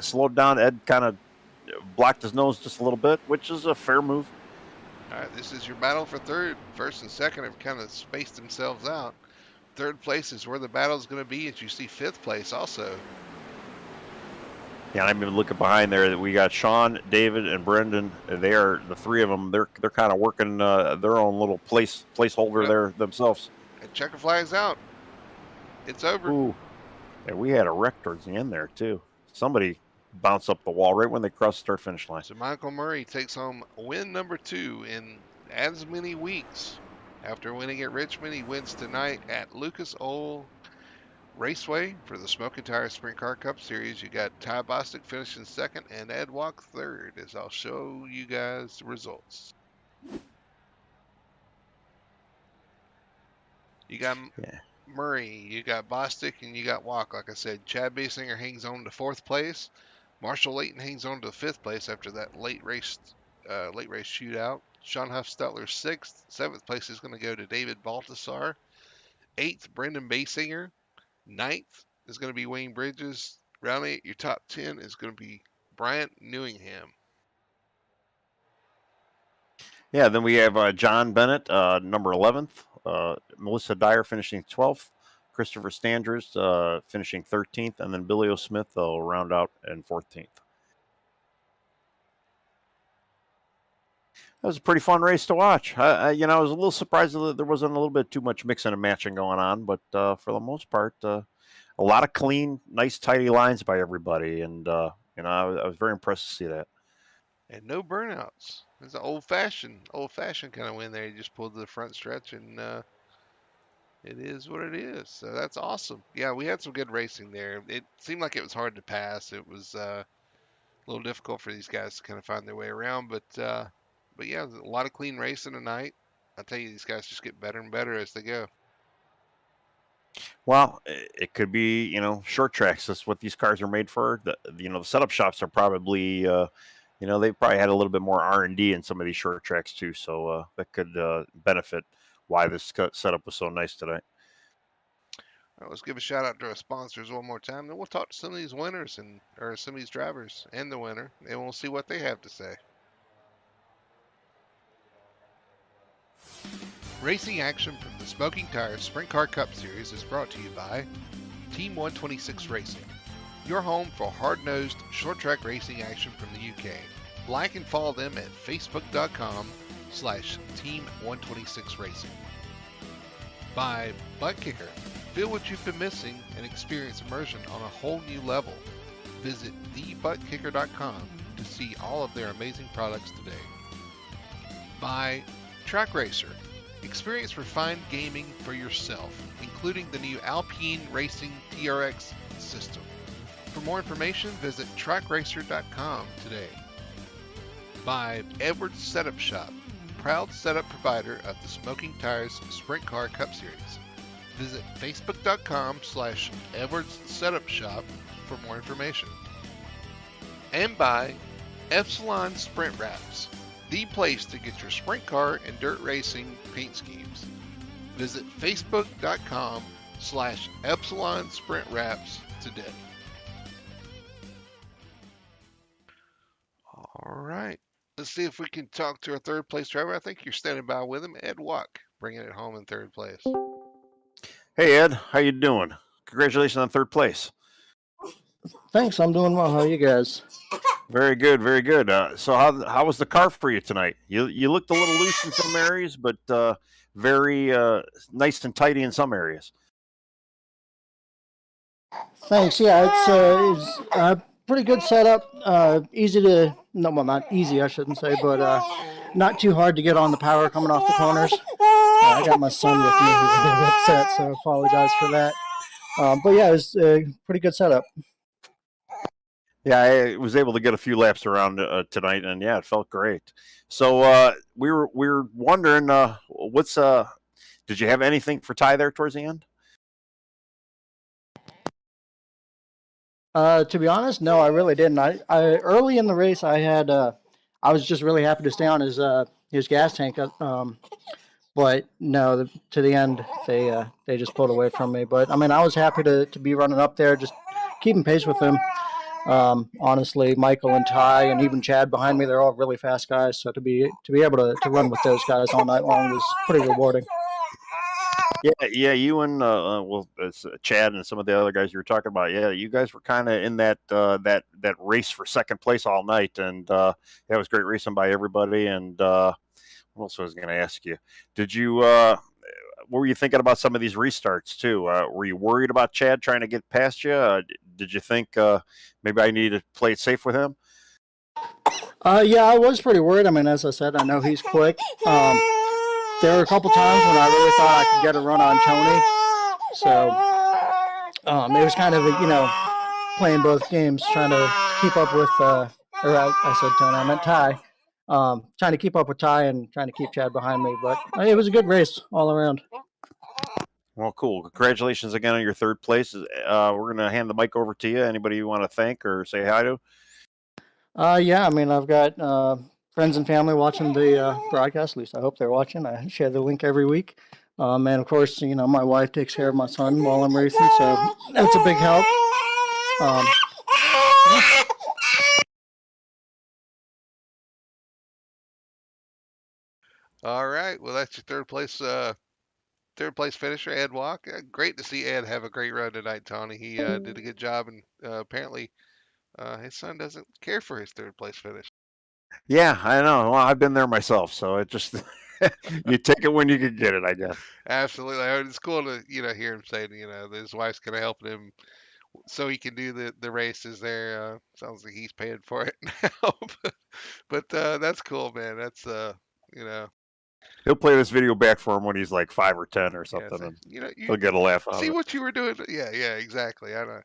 slowed down. Ed kind of blocked his nose just a little bit, which is a fair move. All right, this is your battle for third. First and second have kind of spaced themselves out. Third place is where the battle is going to be, as you see 5th place also. Yeah, I'm even looking behind there. We got Sean, David, and Brendan. They are the 3 of them. They're kind of working their own little placeholder there themselves. And checker flag's out. It's over. Ooh, and we had a wreck towards the end there too. Somebody bounced up the wall right when they crossed the start-finish line. So Michael Murray takes home win number 2 in as many weeks. After winning at Richmond, he wins tonight at Lucas Oil Raceway for the Smokin Tire Sprint Car Cup Series. You got Ty Bostic finishing 2nd and Ed Walk 3rd, as I'll show you guys the results. You got Murray, you got Bostic, and you got Walk. Like I said, Chad Basinger hangs on to 4th place. Marshall Layton hangs on to 5th place after that late race shootout. Sean Huffstetler 6th. 7th place is going to go to David Baltasar. 8th, Brendan Basinger. 9th is going to be Wayne Bridges. Round 8, your top 10 is going to be Bryant Newingham. Yeah, then we have John Bennett, number 11th. Melissa Dyer finishing 12th. Christopher Standers finishing 13th. And then Billy O. Smith will round out in 14th. That was a pretty fun race to watch. I was a little surprised that there wasn't a little bit too much mixing and matching going on, but for the most part, a lot of clean, nice, tidy lines by everybody, and I was very impressed to see that. And no burnouts. It's an old-fashioned kind of win there. You just pulled to the front stretch, and it is what it is. So that's awesome. Yeah, we had some good racing there. It seemed like it was hard to pass. It was a little difficult for these guys to kind of find their way around, but yeah, a lot of clean racing tonight. I tell you, these guys just get better and better as they go. Well, it could be, short tracks. That's what these cars are made for. The setup shops are probably, they probably had a little bit more R&D in some of these short tracks too. So that could benefit why this setup was so nice tonight. All right, let's give a shout out to our sponsors one more time. Then we'll talk to some of these winners or some of these drivers and the winner, and we'll see what they have to say. Racing action from the Smoking Tires Sprint Car Cup Series is brought to you by Team 126 Racing, your home for hard-nosed, short-track racing action from the UK. Like and follow them at facebook.com/Team126Racing. By Butt Kicker, feel what you've been missing and experience immersion on a whole new level. Visit thebuttkicker.com to see all of their amazing products today. By Track Racer, experience refined gaming for yourself, including the new Alpine Racing TRX system. For more information, visit trackracer.com today. By Edwards Setup Shop, proud setup provider of the Smoking Tires Sprint Car Cup Series. Visit facebook.com/Edwards Setup Shop for more information. And by Epsilon Sprint Wraps, the place to get your sprint car and dirt racing paint schemes. Visit facebook.com/Epsilon Sprint Wraps today. All right. Let's see if we can talk to our 3rd place driver. I think you're standing by with him, Ed Wack, bringing it home in 3rd place. Hey, Ed. How you doing? Congratulations on 3rd place. Thanks. I'm doing well. How are you guys? Very good, very good. So how was the car for you tonight? You looked a little loose in some areas, but very nice and tidy in some areas. Thanks. Yeah, it's a pretty good setup. Easy to not easy, I shouldn't say, but not too hard to get on the power coming off the corners. I got my son with me who's a bit upset, so I apologize for that. But yeah, it was a pretty good setup. Yeah, I was able to get a few laps around tonight, and yeah, it felt great. So we were wondering, did you have anything for Ty there towards the end? To be honest, no, I really didn't. I early in the race, I was just really happy to stay on his gas tank. But no, to the end, they just pulled away from me. But I mean, I was happy to be running up there, just keeping pace with him. Honestly, Michael and Ty and even Chad behind me, they're all really fast guys. So to be able to run with those guys all night long was pretty rewarding. Yeah, you and Chad and some of the other guys you were talking about. Yeah, you guys were kind of in that race for 2nd place all night, and it was great racing by everybody. And what else was I going to ask you? Did you? What were you thinking about some of these restarts too? Were you worried about Chad trying to get past you? Did you think maybe I need to play it safe with him? Yeah, I was pretty worried. I mean, as I said, I know he's quick. There were a couple times when I really thought I could get a run on Tony. So it was kind of, playing both games, trying to keep up with, I said Tony, I meant Ty. Trying to keep up with Ty and trying to keep Chad behind me. But it was a good race all around. Well, cool. Congratulations again on your third place. We're going to hand the mic over to you. Anybody you want to thank or say hi to? Yeah, I mean, I've got friends and family watching the broadcast. At least I hope they're watching. I share the link every week. And of course, my wife takes care of my son while I'm racing, so that's a big help. Yeah. All right. Well, that's your third place finisher, Ed Walk. Great to see Ed have a great run tonight, Tony. He did a good job, and apparently his son doesn't care for his third place finish. Yeah, I know. Well, I've been there myself, so it just you take it when you can get it, I guess. Absolutely. It's cool to hear him say that his wife's kind of helping him so he can do the races there. Sounds like he's paying for it now, but that's cool, man. That's you know. He'll play this video back for him when he's like 5 or 10 or Yeah, something, so, and you he'll get a laugh out see of it. what you were doing. Yeah, exactly. I know.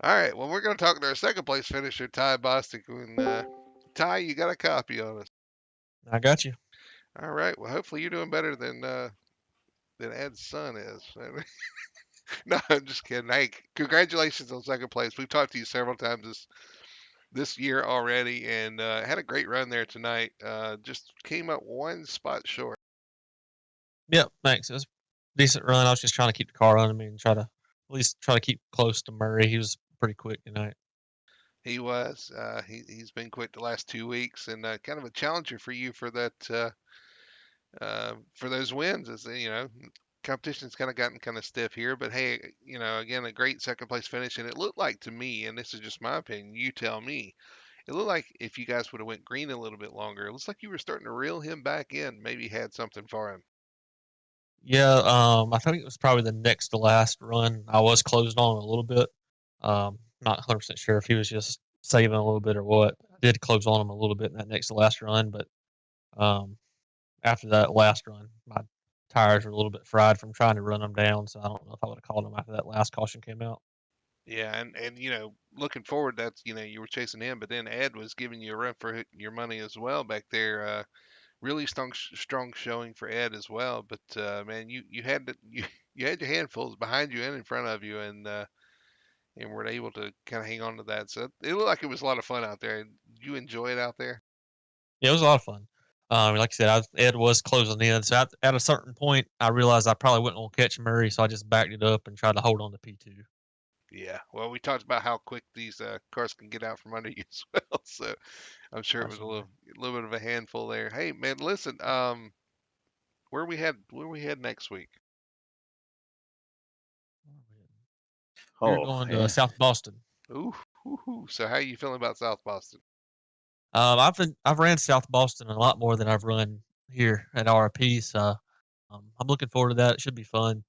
All right. Well, we're going to talk to our second place finisher, Ty Bostic. And Ty, you got a copy on us. I got you. All right. Well, hopefully you're doing better than Ed's son is. No, I'm just kidding. Hey, congratulations on second place. We've talked to you several times this year already, and had a great run there tonight. Just came up one spot short. Yep, thanks. It was a decent run. I was just trying to keep the car on me and at least try to keep close to Murray. He was pretty quick tonight. He was. He's been quick the last 2 weeks, and kind of a challenger for you for that for those wins. As competition's kind of gotten kind of stiff here, but hey, again, a great second place finish, and it looked like to me, and this is just my opinion, you tell me, it looked like if you guys would have went green a little bit longer, it looks like you were starting to reel him back in, maybe had something for him. Yeah, I think it was probably the next to last run. I was closed on a little bit. Not 100% sure if he was just saving a little bit or what. I did close on him a little bit in that next to last run, but after that last run, my tires were a little bit fried from trying to run them down. So I don't know if I would have called him after that last caution came out. Yeah, and looking forward, that's you were chasing him, but then Ed was giving you a run for your money as well back there. Really strong showing for Ed as well. But man, you had you had your handfuls behind you and in front of you, and were able to kind of hang on to that. So it looked like it was a lot of fun out there. Did you enjoy it out there? Yeah, it was a lot of fun. Like I said, Ed was closing in. So at a certain point, I realized I probably wasn't going to catch Murray, so I just backed it up and tried to hold on to P2. Yeah. Well, we talked about how quick these cars can get out from under you as well. So I'm sure it was a little bit of a handful there. Hey, man, listen. Where we head next week? We're going to South Boston. Ooh. So how are you feeling about South Boston? I've ran South Boston a lot more than I've run here at RP, so I'm looking forward to that. It should be fun.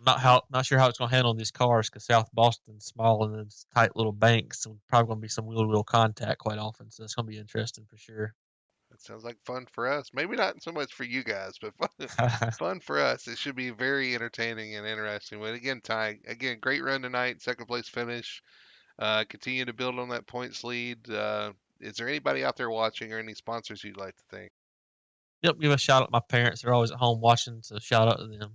I'm not sure how it's going to handle these cars because South Boston's small and it's tight little banks, so probably going to be some wheel-to-wheel contact quite often. So it's going to be interesting for sure. That sounds like fun for us. Maybe not so much for you guys, but fun for us. It should be very entertaining and interesting. But again, Ty, great run tonight. Second place finish. Continue to build on that points lead. Is there anybody out there watching or any sponsors you'd like to thank? Yep, give a shout out to my parents. They're always at home watching, so shout out to them.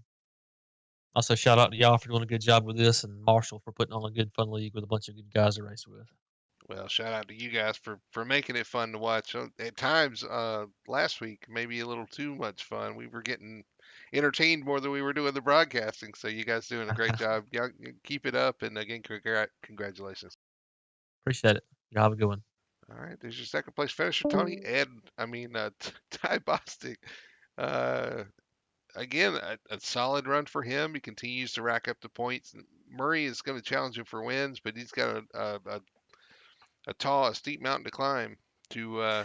Also, shout out to y'all for doing a good job with this, and Marshall for putting on a good, fun league with a bunch of good guys to race with. Well, shout out to you guys for making it fun to watch. At times, last week, maybe a little too much fun. We were getting entertained more than we were doing the broadcasting. So you guys doing a great job. Y'all keep it up, and again, congratulations. Appreciate it. Y'all have a good one. All right, there's your second place finisher, Tony. Ty Bostic. Again, a solid run for him. He continues to rack up the points. Murray is going to challenge him for wins, but he's got a steep mountain to climb to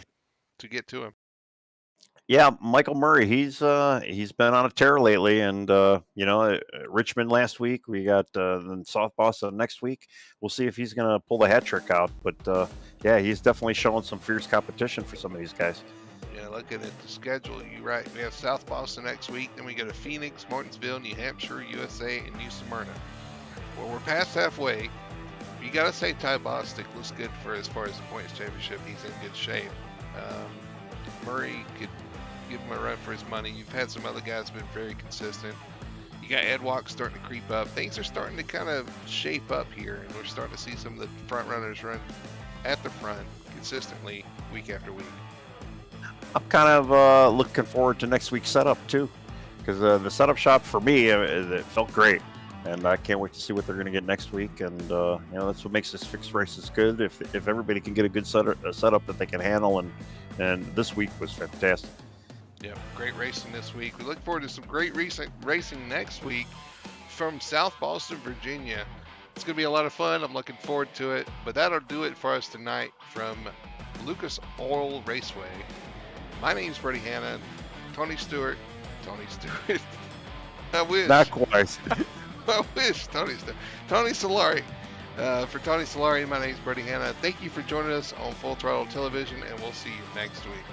get to him. Yeah, Michael Murray, he's been on a tear lately, and Richmond last week, we got then South Boston next week. We'll see if he's going to pull the hat trick out, but yeah, he's definitely showing some fierce competition for some of these guys. Yeah, looking at the schedule, you're right. We have South Boston next week, then we go to Phoenix, Martinsville, New Hampshire, USA, and New Smyrna. Well, we're past halfway. You got to say Ty Bostic looks good for as far as the points championship. He's in good shape. Murray could give him a run for his money. You've had some other guys been very consistent. You got Edwalk starting to creep up. Things are starting to kind of shape up here, and we're starting to see some of the front runners run at the front consistently week after week. I'm kind of looking forward to next week's setup too, because the setup shop for me it felt great, and I can't wait to see what they're going to get next week. And that's what makes this fixed races good. If everybody can get a good setup that they can handle, and this week was fantastic. Yeah, great racing this week. We look forward to some great racing next week from South Boston, Virginia. It's going to be a lot of fun. I'm looking forward to it. But that'll do it for us tonight from Lucas Oil Raceway. My name's Freddie Hanna. Tony Stewart. I wish. Not quite. I wish. Tony Solari. For Tony Solari, my name's Freddie Hanna. Thank you for joining us on Full Throttle Television, and we'll see you next week.